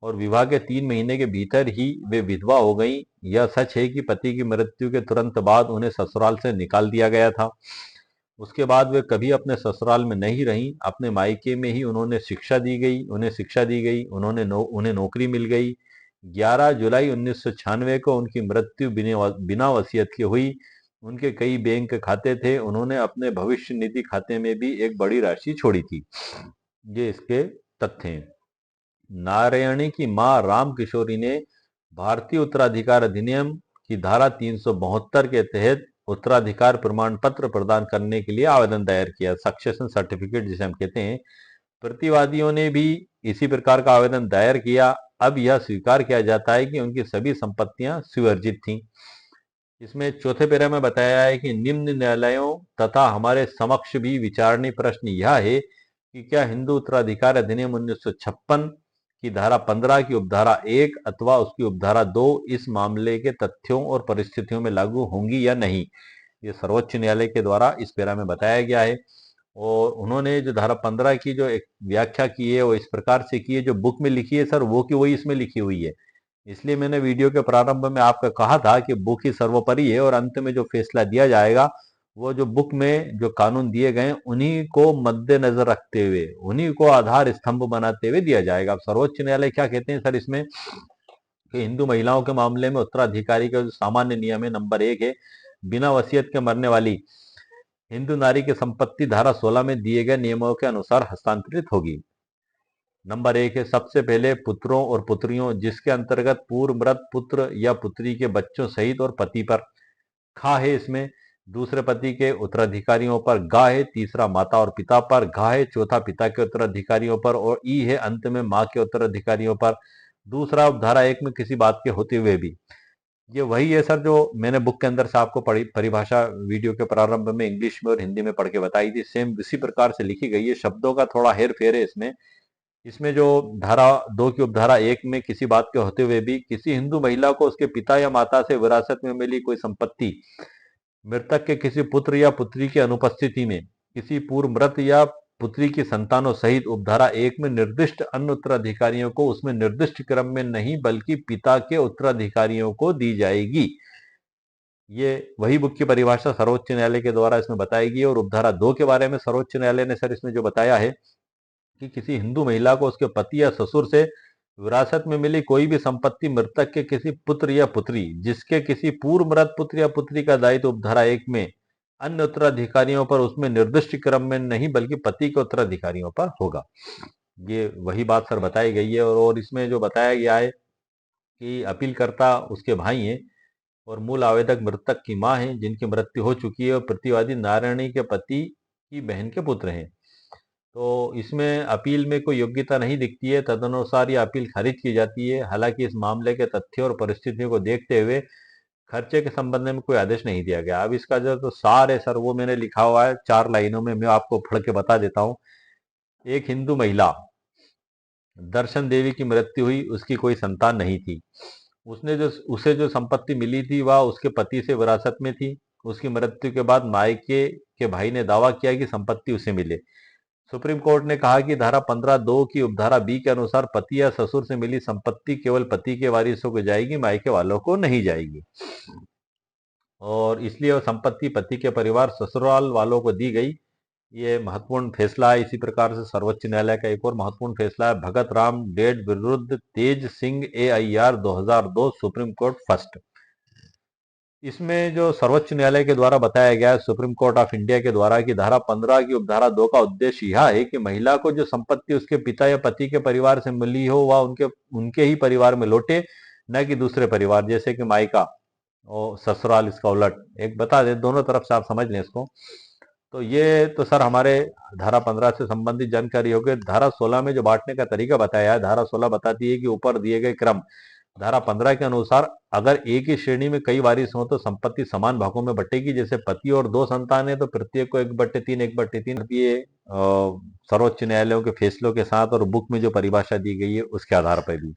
और विवाह के 3 महीने के भीतर ही वे विधवा हो गईं। यह सच है कि पति की मृत्यु के तुरंत बाद उन्हें ससुराल से निकाल दिया गया था। उसके बाद वे कभी अपने ससुराल में नहीं रहीं। अपने मायके में ही उन्हें शिक्षा दी गई, उन्हें नौकरी मिल गई। 11 जुलाई 1996 को उनकी मृत्यु बिना वसीयत के हुई। उनके कई बैंक खाते थे, उन्होंने अपने भविष्य निधि खाते में भी एक बड़ी राशि छोड़ी थी। ये इसके तथ्य हैं। नारायणी की मां राम किशोरी ने भारतीय उत्तराधिकार अधिनियम की धारा 372 के तहत उत्तराधिकार प्रमाण पत्र प्रदान करने के लिए आवेदन दायर किया, सक्सेशन सर्टिफिकेट जिसे हम कहते हैं। प्रतिवादियों ने भी इसी प्रकार का आवेदन दायर किया। अब यह स्वीकार किया जाता है कि उनकी सभी संपत्तियां स्वीवर्जित थीं। इसमें चौथे पैरा में बताया है कि निम्न न्यायालयों तथा हमारे समक्ष भी विचारणीय प्रश्न यह है कि क्या हिंदू उत्तराधिकार अधिनियम 1956 की धारा 15 की उपधारा 1 अथवा उसकी उपधारा 2 इस मामले के तथ्यों और परिस्थितियों में लागू होंगी या नहीं। ये सर्वोच्च न्यायालय के द्वारा इस पैरा में बताया गया है, और उन्होंने जो धारा 15 की जो एक व्याख्या की है वो इस प्रकार से की है, जो बुक में लिखी है सर वो की वही इसमें लिखी हुई है। इसलिए मैंने वीडियो के प्रारंभ में आपको कहा था कि बुक ही सर्वोपरि है, और अंत में जो फैसला दिया जाएगा वो जो बुक में जो कानून दिए गए उन्हीं को मद्देनजर रखते हुए, उन्हीं को आधार स्तंभ बनाते हुए दिया जाएगा। अब सर्वोच्च न्यायालय क्या कहते हैं सर इसमें, कि हिंदू महिलाओं के मामले में उत्तराधिकारी का जो सामान्य नियम है नंबर 1 है, बिना वसीयत के मरने वाली हिंदू नारी की संपत्ति धारा 16 में दिए गए नियमों के अनुसार हस्तांतरित होगी। नंबर 1 है, सबसे पहले पुत्रों और पुत्रियों जिसके अंतर्गत पूर्व मृत पुत्र या पुत्री के बच्चों सहित और पति पर। खा है इसमें दूसरे पति के उत्तराधिकारियों पर। गा है तीसरा माता और पिता पर। घा है चौथा पिता के उत्तराधिकारियों पर, और ई है अंत में मां के उत्तराधिकारियों पर। दूसरा उपधारा 1 में किसी बात के होते हुए भी। ये वही है सर जो मैंने बुक के अंदर से आपको परिभाषा वीडियो के प्रारंभ में इंग्लिश में और हिंदी में पढ़ के बताई थी, सेम इसी प्रकार से लिखी गई है। शब्दों का थोड़ा हेर फेर है इसमें। इसमें जो धारा 2 की उपधारा 1 में किसी बात के होते हुए भी किसी हिंदू महिला को उसके पिता या माता से विरासत में मिली कोई संपत्ति मृतक के किसी पुत्र या पुत्री की अनुपस्थिति में किसी पूर्व मृत या पुत्री की संतानों सहित उपधारा 1 में निर्दिष्ट अन्य उत्तराधिकारियों को उसमें निर्दिष्ट क्रम में नहीं बल्कि पिता के उत्तराधिकारियों को दी जाएगी। ये वही बुक की परिभाषा सर्वोच्च न्यायालय के द्वारा इसमें बताई गई है। और उपधारा 2 के बारे में सर्वोच्च न्यायालय ने सर इसमें जो बताया है कि किसी हिंदू महिला को उसके पति या ससुर से विरासत में मिली कोई भी संपत्ति मृतक के किसी पुत्र या पुत्री जिसके किसी पूर्व मृत पुत्र या पुत्री का दायित्व उपधारा 1 में अन्य उत्तराधिकारियों पर उसमें निर्दिष्ट क्रम में नहीं बल्कि पति के उत्तराधिकारियों पर होगा। ये वही बात सर बताई गई है। और इसमें जो बताया गया है कि अपीलकर्ता उसके भाई हैं, और मूल आवेदक मृतक की मां है जिनकी मृत्यु हो चुकी है, और प्रतिवादी नारायणी के पति की बहन के पुत्र हैं। तो इसमें अपील में कोई योग्यता नहीं दिखती है, तदनुसार ये अपील खारिज की जाती है। हालांकि इस मामले के तथ्यों और परिस्थितियों को देखते हुए खर्चे के संबंध में कोई आदेश नहीं दिया गया। अब इसका जो तो सार है सर वो मैंने लिखा हुआ है 4 लाइनों में, मैं आपको पढ़ के बता देता हूँ। एक हिंदू महिला दर्शन देवी की मृत्यु हुई, उसकी कोई संतान नहीं थी। उसे जो संपत्ति मिली थी वह उसके पति से विरासत में थी। उसकी मृत्यु के बाद मायके के भाई ने दावा किया कि संपत्ति उसे मिले। सुप्रीम कोर्ट ने कहा कि धारा 15(2) की उपधारा बी के अनुसार पति या ससुर से मिली संपत्ति केवल पति के वारिसों को जाएगी, मायके वालों को नहीं जाएगी, और इसलिए वह संपत्ति पति के परिवार ससुराल वालों को दी गई। ये महत्वपूर्ण फैसला है। इसी प्रकार से सर्वोच्च न्यायालय का एक और महत्वपूर्ण फैसला है भगत राम डेड विरुद्ध Tej Singh AIR 2002 Supreme Court first. इसमें जो सर्वोच्च न्यायालय के द्वारा बताया गया है, सुप्रीम कोर्ट ऑफ इंडिया के द्वारा, कि धारा 15 की उपधारा 2 का उद्देश्य यह है कि महिला को जो संपत्ति उसके पिता या पति के परिवार से मिली हो वह उनके उनके ही परिवार में लौटे, न कि दूसरे परिवार जैसे कि मायका और ससुराल। इसका उलट एक बता दें, दोनों तरफ से आप समझ लें इसको। तो ये तो सर हमारे धारा 15 से संबंधित जानकारी हो गई। धारा 16 में जो बांटने का तरीका बताया है, धारा 16 बताती है कि ऊपर दिए गए क्रम धारा 15 के अनुसार अगर एक ही श्रेणी में कई वारिस हो तो संपत्ति समान भागों में बटेगी। जैसे पति और दो संतान है तो प्रत्येक को 1/3 1/3 ये सर्वोच्च न्यायालयों के फैसलों के साथ और बुक में जो परिभाषा दी गई है उसके आधार पर भी।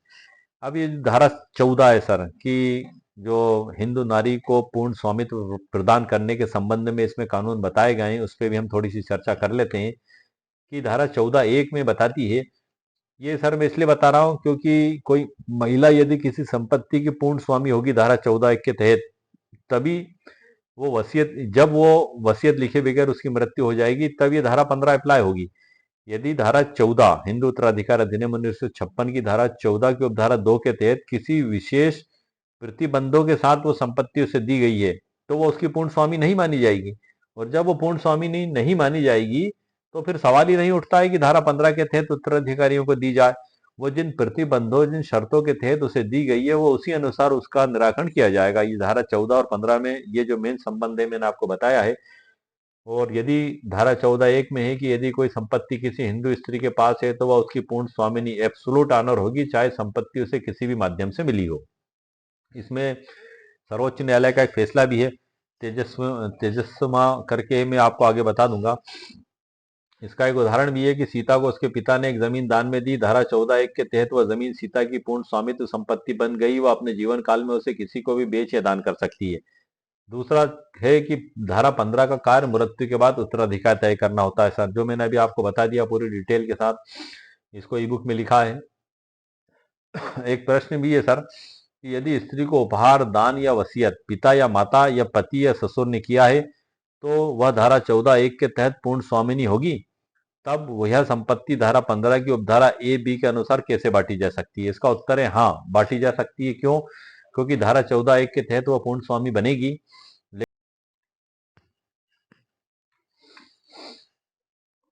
अब ये धारा 14 है सर, कि जो हिंदू नारी को पूर्ण स्वामित्व प्रदान करने के संबंध में इसमें कानून बताए गए हैं, उस पर भी हम थोड़ी सी चर्चा कर लेते हैं। कि धारा 14(1) में बताती है, ये सर मैं इसलिए बता रहा हूं क्योंकि कोई महिला यदि किसी संपत्ति की पूर्ण स्वामी होगी धारा 14(1) के तहत, तभी वो वसीयत, जब वो वसीयत लिखे बगैर उसकी मृत्यु हो जाएगी तब ये धारा 15 अप्लाई होगी। यदि धारा 14 हिंदू उत्तराधिकार अधिनियम 1956 की धारा 14 की उपधारा 2 के तहत किसी विशेष प्रतिबंधों के साथ वो संपत्ति उसे दी गई है तो वो उसकी पूर्ण स्वामी नहीं मानी जाएगी। और जब वो पूर्ण स्वामी नहीं मानी जाएगी तो फिर सवाल ही नहीं उठता है कि धारा 15 के तहत उत्तराधिकारियों को दी जाए। वो जिन प्रतिबंधों जिन शर्तों के तहत उसे दी गई है वो उसी अनुसार उसका निराकरण किया जाएगा। ये धारा 14 और 15 में ये जो मेन संबंध है मैंने आपको बताया है। और यदि धारा 14(1) में है कि यदि कोई संपत्ति किसी हिंदू स्त्री के पास है तो वह उसकी पूर्ण स्वामिनी एब्सोल्यूट ऑनर होगी, चाहे संपत्ति उसे किसी भी माध्यम से मिली हो। इसमें सर्वोच्च न्यायालय का एक फैसला भी है, तेजस्मा करके, मैं आपको आगे बता दूंगा। इसका एक उदाहरण भी है कि सीता को उसके पिता ने एक जमीन दान में दी। धारा 14(1) के तहत वह जमीन सीता की पूर्ण स्वामित्व संपत्ति बन गई। वह अपने जीवन काल में उसे किसी को भी बेच या दान कर सकती है। दूसरा है कि धारा 15 का कार्य मृत्यु के बाद उत्तराधिकार तय करना होता है सर, जो मैंने अभी आपको बता दिया पूरी डिटेल के साथ। इसको ई बुक में लिखा है। एक प्रश्न भी है सर कि यदि स्त्री को उपहार, दान या वसीयत पिता या माता या पति या ससुर ने किया है तो वह धारा 14(1) के तहत पूर्ण स्वामिनी होगी। तब वह संपत्ति धारा 15 की उपधारा A, B के अनुसार कैसे बांटी जा सकती है? इसका उत्तर है हाँ, बांटी जा सकती है। क्यों? क्योंकि धारा 14(1) के तहत वह पूर्ण स्वामी बनेगी।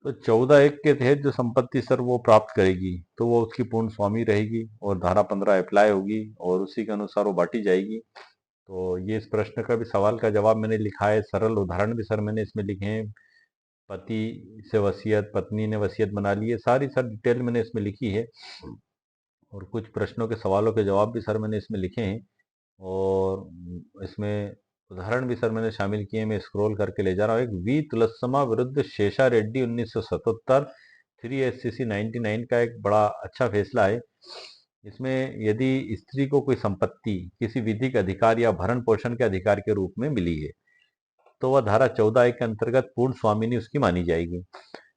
तो 14(1) के तहत जो संपत्ति सर वो प्राप्त करेगी तो वो उसकी पूर्ण स्वामी रहेगी और धारा 15 अप्लाई होगी और उसी के अनुसार वो बांटी जाएगी। तो ये इस प्रश्न का भी सवाल का जवाब मैंने लिखा है। सरल उदाहरण भी सर मैंने इसमें लिखे हैं। पति से वसीयत, पत्नी ने वसीयत बना ली है, सारी सर डिटेल मैंने इसमें लिखी है। और कुछ प्रश्नों के सवालों के जवाब भी सर मैंने इसमें लिखे हैं और इसमें उदाहरण भी सर मैंने शामिल किए हैं। मैं स्क्रॉल करके ले जा रहा हूँ। एक वी तुलसमा विरुद्ध शेषा रेड्डी 1977 3 SCC 99 का एक बड़ा अच्छा फैसला है। इसमें यदि स्त्री को कोई संपत्ति किसी विधिक अधिकार या भरण पोषण के अधिकार के रूप में मिली है तो वह धारा 14(1) के अंतर्गत पूर्ण स्वामिनी उसकी मानी जाएगी।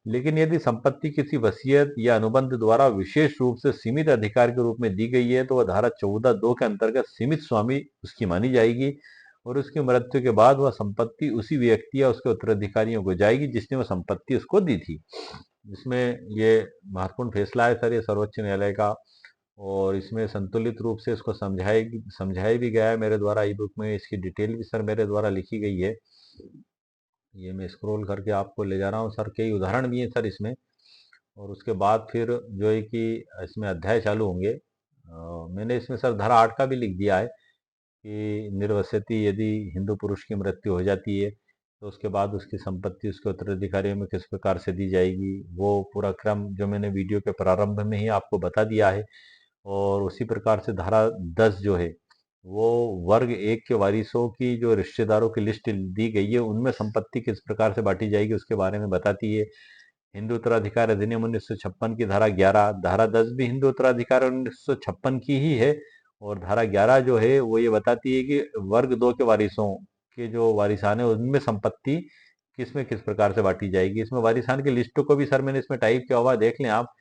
लेकिन यदि संपत्ति किसी वसीयत या अनुबंध द्वारा विशेष रूप से सीमित अधिकार के रूप में दी गई है तो वह धारा 14(2) के अंतर्गत सीमित स्वामी उसकी मानी जाएगी और उसकी मृत्यु के बाद वह संपत्ति उसी व्यक्ति या उसके उत्तराधिकारियों को जाएगी जिसने वह संपत्ति उसको दी थी। इसमें ये महत्वपूर्ण फैसला है सर ये सर्वोच्च न्यायालय का। और इसमें संतुलित रूप से इसको समझाया भी गया है मेरे द्वारा ई बुक में। इसकी डिटेल भी सर मेरे द्वारा लिखी गई है। ये मैं स्क्रॉल करके आपको ले जा रहा हूँ सर। कई उदाहरण भी हैं सर इसमें। और उसके बाद फिर जो है कि इसमें अध्याय चालू होंगे। मैंने इसमें सर धारा 8 का भी लिख दिया है कि निर्वसति यदि हिंदू पुरुष की मृत्यु हो जाती है तो उसके बाद उसकी संपत्ति उसके उत्तराधिकारियों में किस प्रकार से दी जाएगी, वो पूरा क्रम जो मैंने वीडियो के प्रारंभ में ही आपको बता दिया है। और उसी प्रकार से धारा 10 जो है वो वर्ग 1 के वारिसों की जो रिश्तेदारों की लिस्ट दी गई है उनमें संपत्ति किस प्रकार से बांटी जाएगी उसके बारे में बताती है। हिंदू उत्तराधिकार अधिनियम 1956 की धारा 11, धारा 10 भी हिंदू उत्तराधिकार 1956 की ही है। और धारा 11 जो है वो ये बताती है कि वर्ग 2 के वारिसों के जो वारिसान है उनमें संपत्ति किसमें किस प्रकार से बांटी जाएगी। इसमें वारिसान की लिस्ट को भी सर मैंने इसमें टाइप किया हुआ, देख लें आप।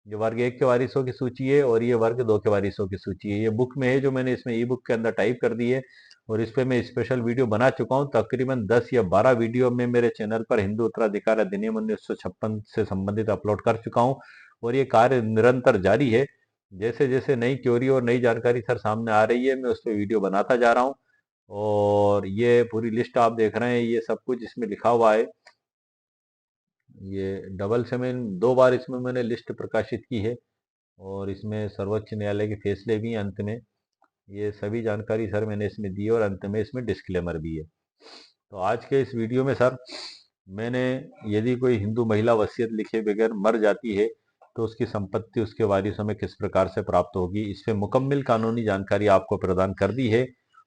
ये वर्ग 1 के वारिसों की सूची है और ये वर्ग 2 के वारिसों की सूची है। ये बुक में है जो मैंने इसमें ई बुक के अंदर टाइप कर दी है और इस पे मैं स्पेशल वीडियो बना चुका हूँ। तकरीबन 10 या 12 वीडियो में मेरे चैनल पर हिंदू उत्तराधिकार अधिनियम 1956 से संबंधित अपलोड कर चुका हूँ और ये कार्य निरंतर जारी है। जैसे जैसे नई थ्योरी और नई जानकारी सर सामने आ रही है मैं उस पर वीडियो बनाता जा रहा हूँ। और ये पूरी लिस्ट आप देख रहे हैं, ये सब कुछ इसमें लिखा हुआ है। ये डबल से मैं 2 बार इसमें मैंने लिस्ट प्रकाशित की है, और इसमें सर्वोच्च न्यायालय के फैसले भी हैं अंत में। ये सभी जानकारी सर मैंने इसमें दी है, और अंत में इसमें डिस्क्लेमर भी है। तो आज के इस वीडियो में सर मैंने, यदि कोई हिंदू महिला वसीयत लिखे बगैर मर जाती है तो उसकी संपत्ति उसके वारिसों में किस प्रकार से प्राप्त होगी, इस पे मुकम्मल कानूनी जानकारी आपको प्रदान कर दी है।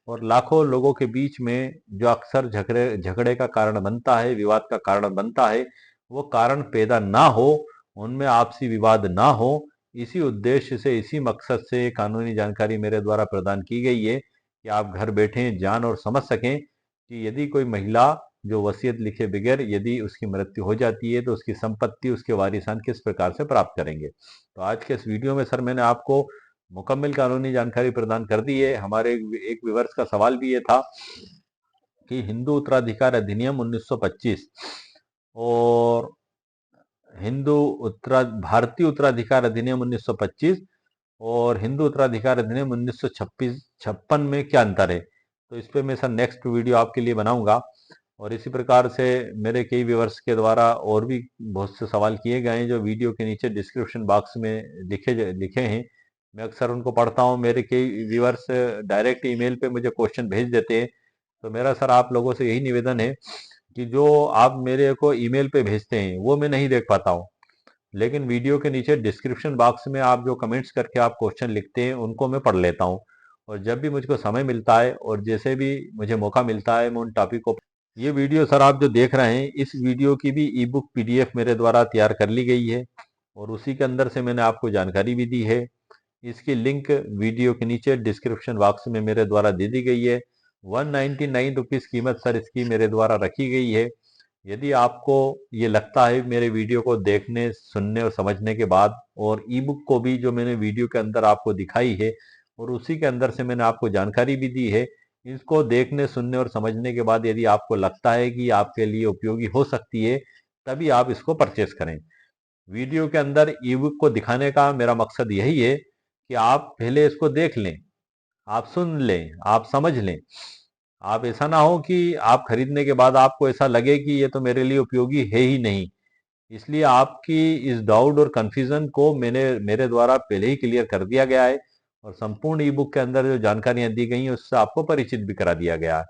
और लाखों लोगों के बीच में जो अक्सर झगड़े झगड़े का कारण बनता है, विवाद का कारण बनता है, वो कारण पैदा ना हो, उनमें आपसी विवाद ना हो, इसी उद्देश्य से, इसी मकसद से ये कानूनी जानकारी मेरे द्वारा प्रदान की गई है कि आप घर बैठे जान और समझ सकें कि यदि कोई महिला जो वसीयत लिखे बगैर यदि उसकी मृत्यु हो जाती है तो उसकी संपत्ति उसके वारिसान किस प्रकार से प्राप्त करेंगे। तो आज के इस वीडियो में सर मैंने आपको मुकम्मल कानूनी जानकारी प्रदान कर दी है। हमारे एक व्यूअर्स का सवाल भी ये था कि हिंदू उत्तराधिकार अधिनियम 1925 और भारतीय उत्तराधिकार अधिनियम 1925 और हिंदू उत्तराधिकार अधिनियम 1956 में क्या अंतर है। तो इस पे मैं सर नेक्स्ट वीडियो आपके लिए बनाऊंगा। और इसी प्रकार से मेरे कई व्यूअर्स के द्वारा और भी बहुत से सवाल किए गए हैं जो वीडियो के नीचे डिस्क्रिप्शन बॉक्स में लिखे हैं। मैं अक्सर उनको पढ़ता हूँ। मेरे कई व्यूअर्स डायरेक्ट ईमेल पे मुझे क्वेश्चन भेज देते हैं। तो मेरा सर आप लोगों से यही निवेदन है कि जो आप मेरे को ईमेल पे भेजते हैं वो मैं नहीं देख पाता हूँ, लेकिन वीडियो के नीचे डिस्क्रिप्शन बॉक्स में आप जो कमेंट्स करके आप क्वेश्चन लिखते हैं उनको मैं पढ़ लेता हूँ। और जब भी मुझको समय मिलता है और जैसे भी मुझे मौका मिलता है मैं उन टॉपिक को, ये वीडियो सर आप जो देख रहे हैं इस वीडियो की भी ई बुक पीडीएफ मेरे द्वारा तैयार कर ली गई है, और उसी के अंदर से मैंने आपको जानकारी भी दी है। इसकी लिंक वीडियो के नीचे डिस्क्रिप्शन बॉक्स में मेरे द्वारा दे दी गई है। 199 रुपीज़ कीमत सर इसकी मेरे द्वारा रखी गई है। यदि आपको ये लगता है मेरे वीडियो को देखने, सुनने और समझने के बाद, और ई बुक को भी जो मैंने वीडियो के अंदर आपको दिखाई है और उसी के अंदर से मैंने आपको जानकारी भी दी है, इसको देखने, सुनने और समझने के बाद यदि आपको लगता है कि आपके लिए उपयोगी हो सकती है, तभी आप इसको परचेस करें। वीडियो के अंदर ई बुक को दिखाने का मेरा मकसद यही है कि आप पहले इसको देख लें, आप सुन लें, आप समझ लें। आप ऐसा ना हो कि आप खरीदने के बाद आपको ऐसा लगे कि ये तो मेरे लिए उपयोगी है ही नहीं। इसलिए आपकी इस डाउट और कंफ्यूजन को मैंने मेरे द्वारा पहले ही क्लियर कर दिया गया है, और संपूर्ण ई बुक के अंदर जो जानकारियां दी गई हैं उससे आपको परिचित भी करा दिया गया है।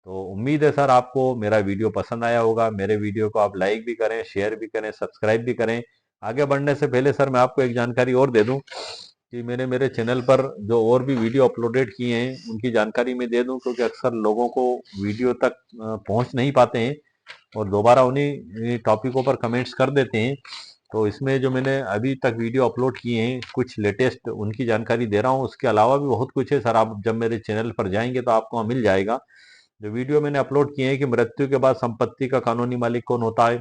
तो उम्मीद है सर आपको मेरा वीडियो पसंद आया होगा। मेरे वीडियो को आप लाइक भी करें, शेयर भी करें, सब्सक्राइब भी करें। आगे बढ़ने से पहले सर मैं आपको एक जानकारी और दे दूं कि मैंने मेरे चैनल पर जो और भी वीडियो अपलोडेड किए हैं उनकी जानकारी मैं दे दूं, क्योंकि अक्सर लोगों को वीडियो तक पहुंच नहीं पाते हैं और दोबारा उन्हीं टॉपिकों पर कमेंट्स कर देते हैं। तो इसमें जो मैंने अभी तक वीडियो अपलोड किए हैं कुछ लेटेस्ट, उनकी जानकारी दे रहा हूँ। उसके अलावा भी बहुत कुछ है सर, आप जब मेरे चैनल पर जाएंगे तो आपको वहाँ मिल जाएगा। जो वीडियो मैंने अपलोड किए हैं कि मृत्यु के बाद संपत्ति का कानूनी मालिक कौन होता है,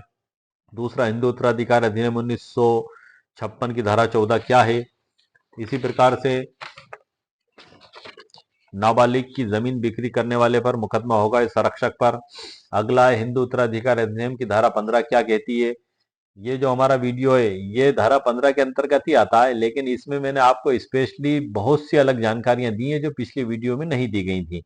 दूसरा हिंदू उत्तराधिकार अधिनियम 1956 की धारा 14 क्या है, इसी प्रकार से नाबालिग की जमीन बिक्री करने वाले पर मुकदमा होगा इस संरक्षक पर। अगला है हिंदू उत्तराधिकार अधिनियम की धारा 15 क्या कहती है। ये जो हमारा वीडियो है ये धारा 15 के अंतर्गत ही आता है, लेकिन इसमें मैंने आपको स्पेशली बहुत सी अलग जानकारियां दी हैं जो पिछले वीडियो में नहीं दी गई थी,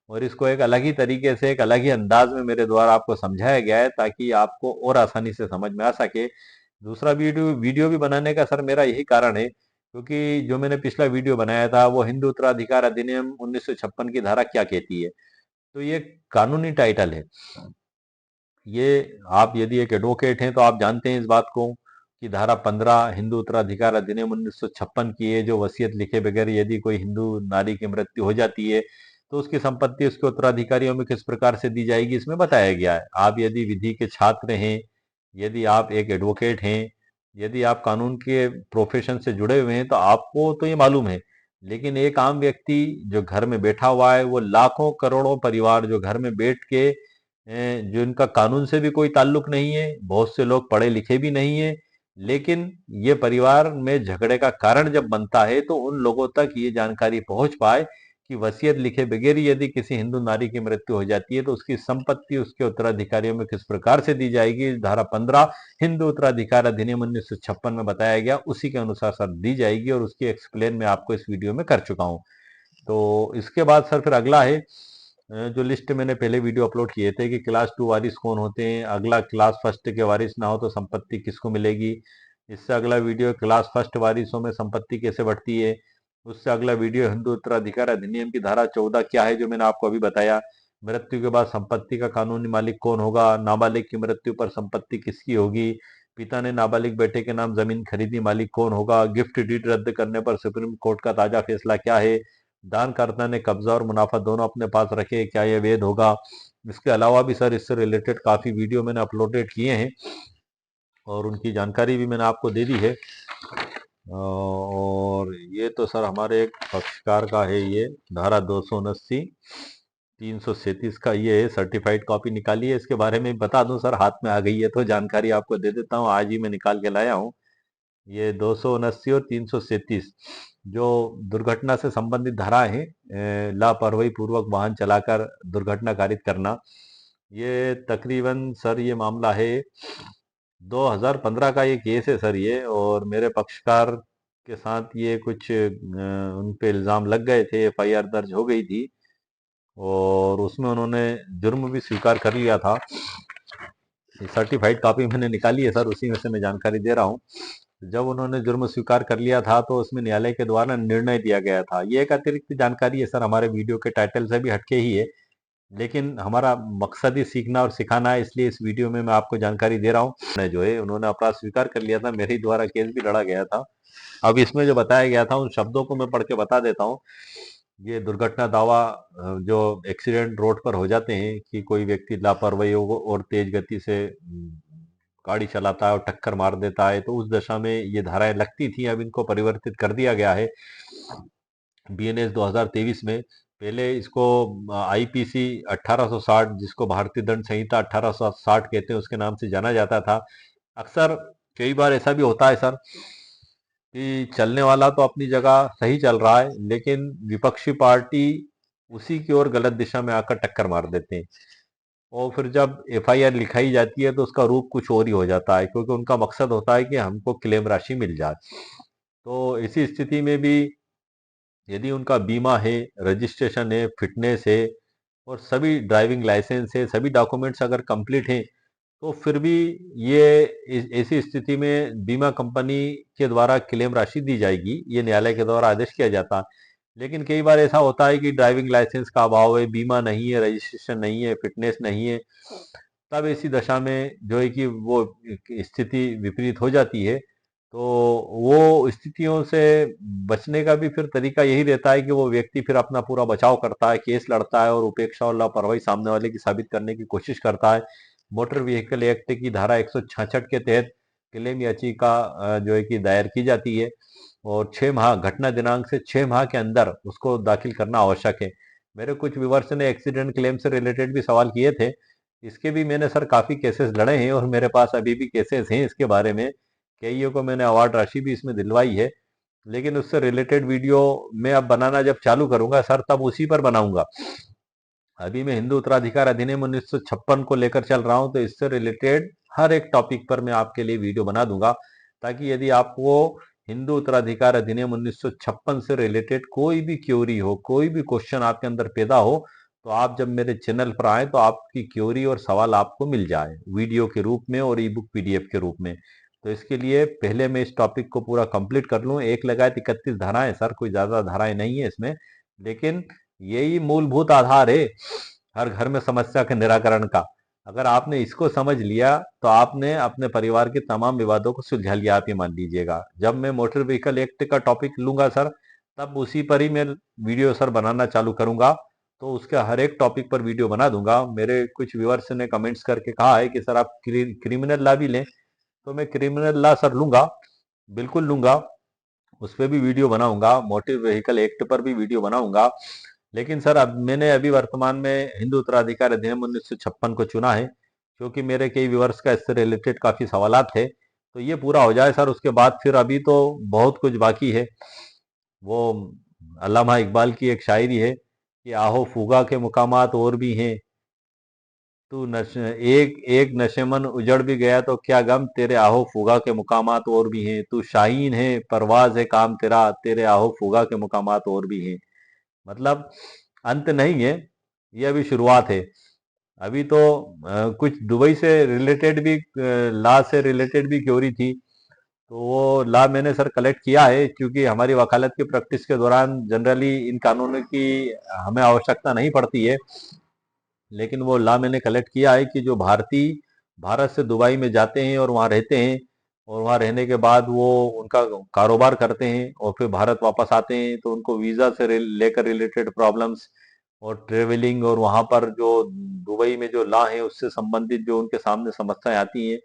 और इसको एक अलग ही तरीके से, एक अलग ही अंदाज में मेरे द्वारा आपको समझाया गया है ताकि आपको और आसानी से समझ में आ सके। दूसरा वीडियो वीडियो भी बनाने का सर मेरा यही कारण है, क्योंकि जो मैंने पिछला वीडियो बनाया था वो हिंदू उत्तराधिकार अधिनियम 1956 की धारा क्या कहती है, तो ये कानूनी टाइटल है। ये आप यदि एक एडवोकेट हैं तो आप जानते हैं इस बात को कि धारा 15 हिंदू उत्तराधिकार अधिनियम 1956 की है, जो वसीयत लिखे बगैर यदि कोई हिंदू नारी की मृत्यु हो जाती है तो उसकी संपत्ति उसके उत्तराधिकारियों में किस प्रकार से दी जाएगी इसमें बताया गया है। आप यदि विधि के छात्र हैं, यदि आप एक एडवोकेट हैं, यदि आप कानून के प्रोफेशन से जुड़े हुए हैं तो आपको तो ये मालूम है, लेकिन एक आम व्यक्ति जो घर में बैठा हुआ है, वो लाखों करोड़ों परिवार जो घर में बैठ के जिनका कानून से भी कोई ताल्लुक नहीं है, बहुत से लोग पढ़े लिखे भी नहीं है, लेकिन ये परिवार में झगड़े का कारण जब बनता है तो उन लोगों तक ये जानकारी पहुंच पाए कि वसीयत लिखे बगैर यदि किसी हिंदू नारी की मृत्यु हो जाती है तो उसकी संपत्ति उसके उत्तराधिकारियों में किस प्रकार से दी जाएगी। धारा 15 हिंदू उत्तराधिकार अधिनियम 1956 में बताया गया, उसी के अनुसार सर दी जाएगी, और उसकी एक्सप्लेन मैं आपको इस वीडियो में कर चुका हूं। तो इसके बाद सर फिर अगला है जो लिस्ट मैंने पहले वीडियो अपलोड किए थे कि क्लास 2 वारिस कौन होते हैं, अगला क्लास फर्स्ट के वारिस ना हो तो संपत्ति किसको मिलेगी, इससे अगला वीडियो क्लास फर्स्ट वारिसों में संपत्ति कैसे बढ़ती है, उससे अगला वीडियो हिंदू उत्तराधिकार अधिनियम की धारा 14 क्या है जो मैंने आपको अभी बताया, मृत्यु के बाद संपत्ति का कानूनी मालिक कौन होगा, नाबालिग की मृत्यु पर संपत्ति किसकी होगी, पिता ने नाबालिग बेटे के नाम जमीन खरीदी, मालिक कौन होगा, गिफ्ट डीड रद्द करने पर सुप्रीम कोर्ट का ताजा फैसला क्या है, दानकर्ता ने कब्जा और मुनाफा दोनों अपने पास रखे, क्या यह वैध होगा। इसके अलावा भी सर इससे रिलेटेड काफी वीडियो मैंने अपलोडेड किए हैं और उनकी जानकारी भी मैंने आपको दे दी है। और ये तो सर हमारे एक पक्षकार का है, ये धारा 279 337 का ये है, सर्टिफाइड कॉपी निकाली है, इसके बारे में बता दूं सर, हाथ में आ गई है तो जानकारी आपको दे देता हूँ, आज ही मैं निकाल के लाया हूँ। ये 279 और 337 जो दुर्घटना से संबंधित धाराएं हैं, लापरवाही पूर्वक वाहन चलाकर दुर्घटना कारित करना, ये तकरीबन सर ये मामला है 2015 का ये केस है सर ये, और मेरे पक्षकार के साथ ये कुछ उन पे इल्जाम लग गए थे, एफआईआर दर्ज हो गई थी और उसमें उन्होंने जुर्म भी स्वीकार कर लिया था। सर्टिफाइड कॉपी मैंने निकाली है सर, उसी में से मैं जानकारी दे रहा हूँ। जब उन्होंने जुर्म स्वीकार कर लिया था तो उसमें न्यायालय के द्वारा निर्णय दिया गया था। ये एक अतिरिक्त जानकारी है सर, हमारे वीडियो के टाइटल से भी हटके ही है, लेकिन हमारा मकसद ही सीखना और सिखाना है, इसलिए इस वीडियो में मैं आपको जानकारी दे रहा हूँ। जो है उन्होंने अपराध स्वीकार कर लिया था, मेरे ही द्वारा केस भी लड़ा गया था। अब इसमें जो बताया गया था उन शब्दों को मैं पढ़ के बता देता हूँ। ये दुर्घटना दावा जो एक्सीडेंट रोड पर हो जाते हैं कि कोई व्यक्ति लापरवाही और तेज गति से गाड़ी चलाता है और टक्कर मार देता है, तो उस दशा में ये धाराएं लगती थी, अब इनको परिवर्तित कर दिया गया है बीएनएस 2023 में। पहले इसको आईपीसी 1860, जिसको भारतीय दंड संहिता 1860 कहते हैं, उसके नाम से जाना जाता था। अक्सर कई बार ऐसा भी होता है सर कि चलने वाला तो अपनी जगह सही चल रहा है, लेकिन विपक्षी पार्टी उसी की ओर गलत दिशा में आकर टक्कर मार देते हैं, और फिर जब एफआईआर लिखाई जाती है तो उसका रूप कुछ और ही हो जाता है, क्योंकि उनका मकसद होता है कि हमको क्लेम राशि मिल जाए। तो इसी स्थिति में भी यदि उनका बीमा है, रजिस्ट्रेशन है, फिटनेस है और सभी ड्राइविंग लाइसेंस है, सभी डॉक्यूमेंट्स अगर कंप्लीट हैं, तो फिर भी ये ऐसी स्थिति में बीमा कंपनी के द्वारा क्लेम राशि दी जाएगी, ये न्यायालय के द्वारा आदेश किया जाता है। लेकिन कई बार ऐसा होता है कि ड्राइविंग लाइसेंस का अभाव है, बीमा नहीं है, रजिस्ट्रेशन नहीं है, फिटनेस नहीं है, तब ऐसी दशा में जो है कि वो स्थिति विपरीत हो जाती है। तो वो स्थितियों से बचने का भी फिर तरीका यही रहता है कि वो व्यक्ति फिर अपना पूरा बचाव करता है, केस लड़ता है और उपेक्षा और लापरवाही सामने वाले की साबित करने की कोशिश करता है। मोटर व्हीकल एक्ट की धारा 166 के तहत क्लेम याचिका जो है कि दायर की जाती है और 6 माह, घटना दिनांक से 6 माह के अंदर उसको दाखिल करना आवश्यक है। मेरे कुछ व्यूवर्स ने एक्सीडेंट क्लेम से रिलेटेड भी सवाल किए थे, इसके भी मैंने सर काफी केसेस लड़े हैं और मेरे पास अभी भी केसेस हैं इसके बारे में। कईयों को मैंने अवार्ड राशि भी इसमें दिलवाई है, लेकिन उससे रिलेटेड वीडियो मैं अब बनाना जब चालू करूंगा सर, तब उसी पर बनाऊंगा। अभी मैं हिंदू उत्तराधिकार अधिनियम 1956 को लेकर चल रहा हूं, तो इससे रिलेटेड हर एक टॉपिक पर मैं आपके लिए वीडियो बना दूंगा, ताकि यदि आपको हिंदू उत्तराधिकार अधिनियम 1956 से रिलेटेड कोई भी क्योरी हो, कोई भी क्वेश्चन आपके अंदर पैदा हो, तो आप जब मेरे चैनल पर आए तो आपकी क्योरी और सवाल आपको मिल जाए वीडियो के रूप में और ई बुक पीडीएफ के रूप में। तो इसके लिए पहले मैं इस टॉपिक को पूरा कंप्लीट कर लूं। 1 लगायत 31 धाराएं सर, कोई ज्यादा धाराएं नहीं है इसमें, लेकिन यही मूलभूत आधार है हर घर में समस्या के निराकरण का। अगर आपने इसको समझ लिया तो आपने अपने परिवार के तमाम विवादों को सुलझा लिया, आप ये मान लीजिएगा। जब मैं मोटर व्हीकल एक्ट का टॉपिक लूंगा सर, तब उसी पर ही मैं वीडियो सर बनाना चालू करूंगा, तो उसके हर एक टॉपिक पर वीडियो बना दूंगा। मेरे कुछ व्यूअर्स ने कमेंट्स करके कहा है कि सर आप क्रिमिनल लॉ भी लें, तो मैं क्रिमिनल लॉ सर लूंगा, बिल्कुल लूंगा, उस पर भी वीडियो बनाऊंगा, मोटर व्हीकल एक्ट पर भी वीडियो बनाऊंगा। लेकिन सर अब मैंने अभी वर्तमान में हिंदू उत्तराधिकार अधिनियम 1956 को चुना है, क्योंकि मेरे कई व्यूअर्स का इससे रिलेटेड काफी सवालात थे। तो ये पूरा हो जाए सर, उसके बाद फिर अभी तो बहुत कुछ बाकी है। वो अल्लामा इकबाल की एक शायरी है कि आहो फूगा के मुकामात और भी हैं, तू एक एक नशेमन उजड़ भी गया तो क्या गम, तेरे आहो फूगा के मुकामात और भी हैं। तू शाहीन है परवाज है काम तेरा, तेरे आहो फूगा के मुकामात और भी हैं। मतलब अंत नहीं है, ये अभी शुरुआत है। अभी तो कुछ दुबई से रिलेटेड भी ला से रिलेटेड भी क्योरी थी, तो वो ला मैंने सर कलेक्ट किया है, क्योंकि हमारी वकालत की प्रैक्टिस के दौरान जनरली इन कानूनों की हमें आवश्यकता नहीं पड़ती है। लेकिन वो ला मैंने कलेक्ट किया है कि जो भारतीय भारत से दुबई में जाते हैं और वहाँ रहते हैं, और वहाँ रहने के बाद वो उनका कारोबार करते हैं और फिर भारत वापस आते हैं, तो उनको वीज़ा से लेकर रिलेटेड प्रॉब्लम्स और ट्रेवलिंग, और वहाँ पर जो दुबई में जो लॉ है उससे संबंधित जो उनके सामने समस्याएं आती हैं,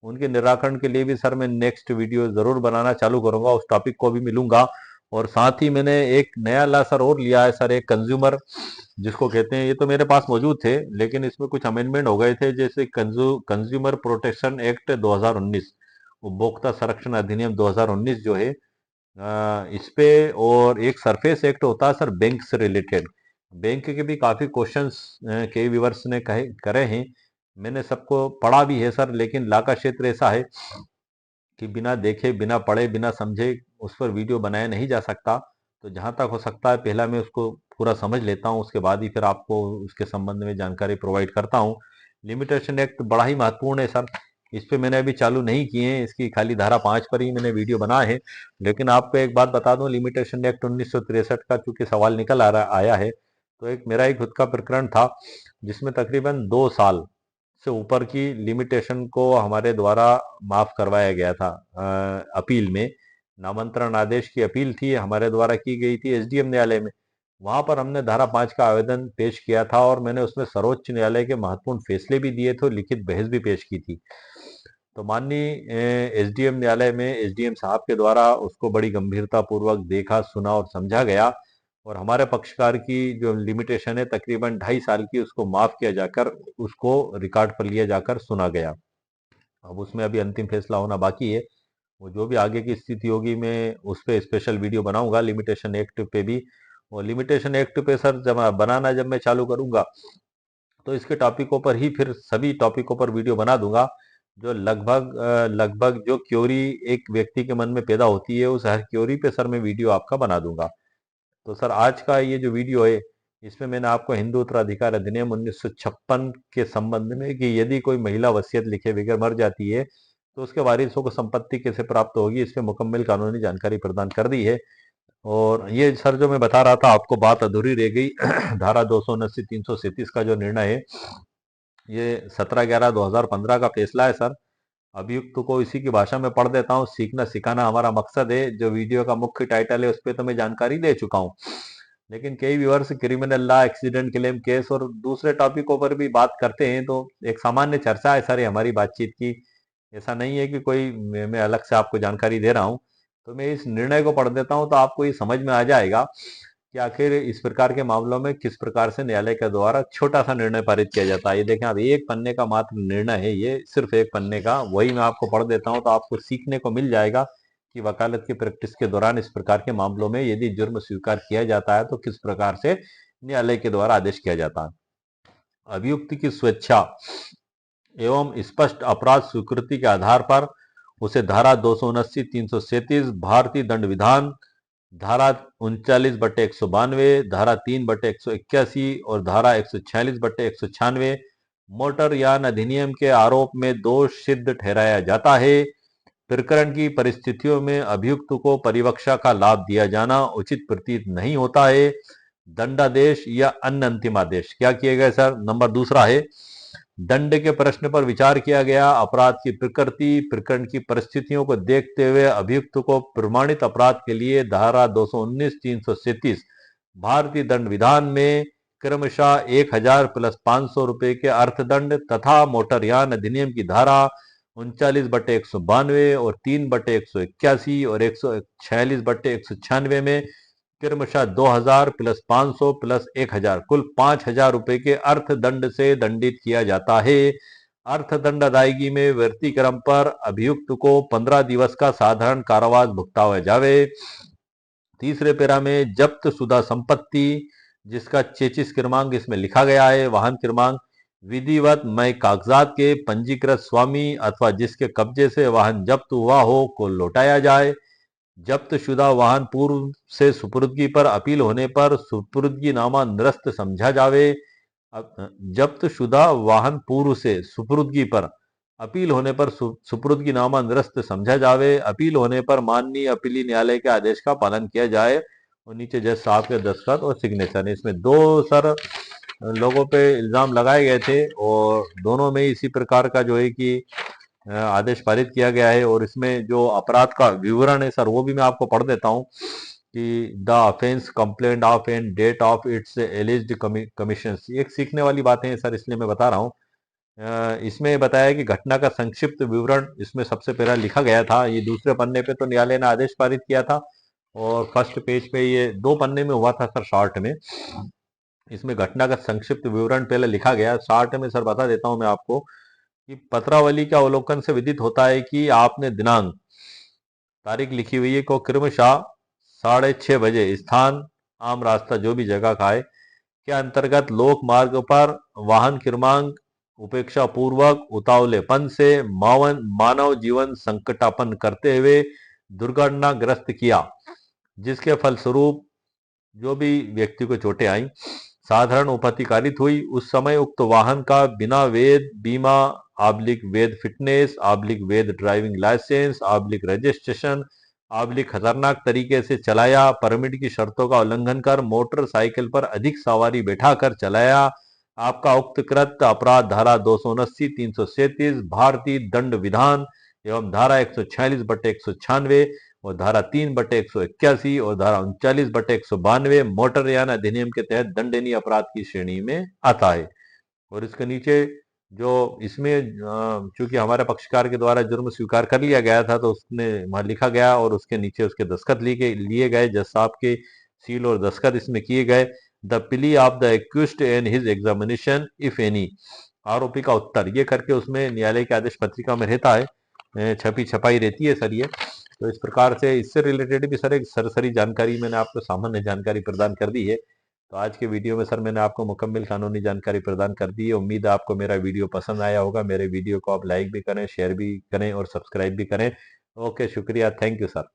उनके निराकरण के लिए भी सर मैं नेक्स्ट वीडियो जरूर बनाना चालू करूंगा, उस टॉपिक को भी मिलूंगा। और साथ ही मैंने एक नया लॉ सर और लिया है सर, एक कंज्यूमर जिसको कहते हैं, ये तो मेरे पास मौजूद थे लेकिन इसमें कुछ अमेंडमेंट हो गए थे, जैसे कंज्यूमर प्रोटेक्शन एक्ट 2019, उपभोक्ता संरक्षण अधिनियम 2019 जो है, इस पे। और एक सरफेस एक्ट होता है सर बैंक से रिलेटेड, बैंक के भी काफी क्वेश्चंस कई व्यूवर्स ने कहे करे हैं, मैंने सबको पढ़ा भी है सर, लेकिन ला का क्षेत्र ऐसा है कि बिना देखे, बिना पढ़े, बिना समझे उस पर वीडियो बनाया नहीं जा सकता। तो जहां तक हो सकता है पहला मैं उसको पूरा समझ लेता हूँ, उसके बाद ही फिर आपको उसके संबंध में जानकारी प्रोवाइड करता हूँ। लिमिटेशन एक्ट बड़ा ही महत्वपूर्ण है सर, इस पे मैंने अभी चालू नहीं किए हैं, इसकी खाली धारा 5 पर ही मैंने वीडियो बना है। लेकिन आपको एक बात बता दूं, लिमिटेशन एक्ट 1963 का चूंकि सवाल निकल आया है, तो एक मेरा ही खुद का प्रकरण था जिसमें तकरीबन 2 साल से ऊपर की लिमिटेशन को हमारे द्वारा माफ करवाया गया था। अपील में नामांतरण आदेश की अपील थी, हमारे द्वारा की गई थी एसडीएम न्यायालय में। वहां पर हमने धारा 5 का आवेदन पेश किया था, और मैंने उसमें सर्वोच्च न्यायालय के महत्वपूर्ण फैसले भी दिए थे, लिखित बहस भी पेश की थी। तो माननीय एसडीएम न्यायालय में एसडीएम साहब के द्वारा उसको बड़ी गंभीरता पूर्वक देखा, सुना और समझा गया, और हमारे पक्षकार की जो लिमिटेशन है तकरीबन 2.5 साल की, उसको माफ किया जाकर उसको रिकॉर्ड पर लिया जाकर सुना गया। अब उसमें अभी अंतिम फैसला होना बाकी है, वो जो भी आगे की स्थिति होगी मैं उस पर स्पेशल वीडियो बनाऊंगा लिमिटेशन एक्ट पे भी। और लिमिटेशन एक्ट पे सर जब मैं चालू करूंगा, तो इसके टॉपिकों पर ही फिर सभी टॉपिकों पर वीडियो बना दूंगा, जो लगभग जो क्योरी एक व्यक्ति के मन में पैदा होती है, उस हर क्योरी पे सर मैं वीडियो आपका बना दूंगा। तो सर आज का ये जो वीडियो है, इसमें मैंने आपको हिंदू उत्तराधिकार अधिनियम 1956 के संबंध में, कि यदि कोई महिला वसीयत लिखे बगैर मर जाती है तो उसके वारिसों को संपत्ति कैसे प्राप्त होगी, इस पे मुकम्मल कानूनी जानकारी प्रदान कर दी है। और ये सर जो मैं बता रहा था आपको, बात अधूरी रह गई धारा 279 337 का जो निर्णय है, ये 17/11/2015 का फैसला है सर। अभियुक्त को इसी की भाषा में पढ़ देता हूँ, सीखना सिखाना हमारा मकसद है। जो वीडियो का मुख्य टाइटल है उस पर तो मैं जानकारी दे चुका हूँ, लेकिन कई viewers criminal law, accident claim case और दूसरे टॉपिकों पर भी बात करते हैं, तो एक सामान्य चर्चा है सर ये हमारी बातचीत की, ऐसा नहीं है कि कोई मैं अलग से आपको जानकारी दे रहा हूँ। तो मैं इस निर्णय को पढ़ देता हूँ, तो आपको ये समझ में आ जाएगा कि आखिर इस प्रकार के मामलों में किस प्रकार से न्यायालय के द्वारा छोटा सा निर्णय पारित किया जाता है। ये देखें, अब एक पन्ने का मात्र निर्णय है, ये सिर्फ एक पन्ने का, वही मैं आपको पढ़ देता हूँ, तो आपको सीखने को मिल जाएगा कि वकालत की प्रैक्टिस के दौरान इस प्रकार के मामलों में यदि जुर्म स्वीकार किया जाता है तो किस प्रकार से न्यायालय के द्वारा आदेश किया जाता है। अभियुक्त की स्वेच्छा एवं स्पष्ट अपराध स्वीकृति के आधार पर उसे धारा 279 337 भारतीय दंड विधान, धारा 39/192, धारा 3/181 और धारा 146/196 मोटर यान अधिनियम के आरोप में दोष सिद्ध ठहराया जाता है। प्रकरण की परिस्थितियों में अभियुक्त को परिवीक्षा का लाभ दिया जाना उचित प्रतीत नहीं होता है। दंडादेश या अन्य अंतिम आदेश क्या किए गए सर? नंबर दूसरा है, दंड के प्रश्न पर विचार किया गया। अपराध की प्रकृति, प्रकरण की परिस्थितियों को देखते हुए अभियुक्त को प्रमाणित अपराध के लिए धारा 219 337 भारतीय दंड विधान में क्रमशः 1000 प्लस 500 रुपए के अर्थदंड तथा मोटरयान अधिनियम की धारा 39/192 और 3/181 और 146/196 में क्रमशः 2000 प्लस 500 प्लस 1000 कुल 5000 रुपए के अर्थदंड से दंडित किया जाता है। अर्थदंड अदायगी में व्यतिक्रम पर अभियुक्त को 15 दिवस का साधारण कारावास भुगताया जावे। तीसरे पैरा में जब्त शुदा संपत्ति जिसका चेचिस क्रमांक इसमें लिखा गया है, वाहन क्रमांक विधिवत मय कागजात के पंजीकृत स्वामी अथवा जिसके कब्जे से वाहन जब्त हुआ हो को लौटाया जाए। जब्त शुदा वाहन पूर्व से सुपुर्दगी पर अपील होने पर सुपुर्दगी नामा निरस्त समझा जावे। जब्तशुदा वाहन पूर्व से सुपुर्दगी पर अपील होने पर सुपुर्दगी नामा निरस्त समझा जावे। अपील होने पर माननीय अपीली न्यायालय के आदेश का पालन किया जाए। और नीचे जज साहब के दस्तखत और सिग्नेचर। इसमें दो सर लोगों पे इल्जाम लगाए गए थे और दोनों में इसी प्रकार का जो है कि आदेश पारित किया गया है। और इसमें जो अपराध का विवरण है सर वो भी मैं आपको पढ़ देता हूं कि the offence complaint of and date of its alleged commission. एक सीखने वाली बातें हैं सर, इसलिए मैं बता रहा हूँ। इसमें बताया कि घटना का संक्षिप्त विवरण इसमें सबसे पहला लिखा गया था। ये दूसरे पन्ने पे तो न्यायालय ने आदेश पारित किया था और फर्स्ट पेज पे ये 2 पन्ने में हुआ था सर शॉर्ट में। इसमें घटना का संक्षिप्त विवरण पहले लिखा गया। शॉर्ट में सर बता देता हूं मैं आपको कि पत्रावली के अवलोकन से विदित होता है कि आपने दिनांक तारीख लिखी हुई है को क्रमशः 6:30 बजे स्थान आम रास्ता जो भी जगह का है के अंतर्गत लोक मार्ग पर वाहन क्रमांक उपेक्षा पूर्वक उतावलेपन से मानव जीवन संकटापन्न करते हुए दुर्घटनाग्रस्त किया, जिसके फलस्वरूप जो भी व्यक्ति को चोटें आई साधारण उपतिकारित हुई। उस समय उक्त वाहन का बिना वैध बीमा वैध फिटनेस वैध ड्राइविंग लाइसेंस रजिस्ट्रेशन खतरनाक तरीके से चलाया, परमिट की शर्तों का उल्लंघन कर मोटरसाइकिल पर अधिक सवारी बैठाकर चलाया। आपका उक्त कृत्य अपराध धारा 279, 337 भारतीय दंड विधान एवं धारा 146/196 और धारा 3/181 और धारा 39/192 मोटरयान अधिनियम के तहत दंडनीय अपराध की श्रेणी में आता है। और इसके नीचे जो इसमें चूंकि हमारे पक्षकार के द्वारा जुर्म स्वीकार कर लिया गया था तो उसने वहां लिखा गया और उसके नीचे उसके दस्तखत लिए गए, जज साहब के सील और दस्तखत इसमें किए गए। The plea of the accused and his examination if any, आरोपी का उत्तर, ये करके उसमें न्यायालय के आदेश पत्रिका में रहता है, छपी छपाई रहती है सर ये। तो इस प्रकार से इससे रिलेटेड भी सर एक सरसरी जानकारी मैंने आपको सामान्य जानकारी प्रदान कर दी है। तो आज के वीडियो में सर मैंने आपको मुकम्मल कानूनी जानकारी प्रदान कर दी है। उम्मीद है आपको मेरा वीडियो पसंद आया होगा। मेरे वीडियो को आप लाइक भी करें, शेयर भी करें और सब्सक्राइब भी करें। ओके, शुक्रिया, थैंक यू सर।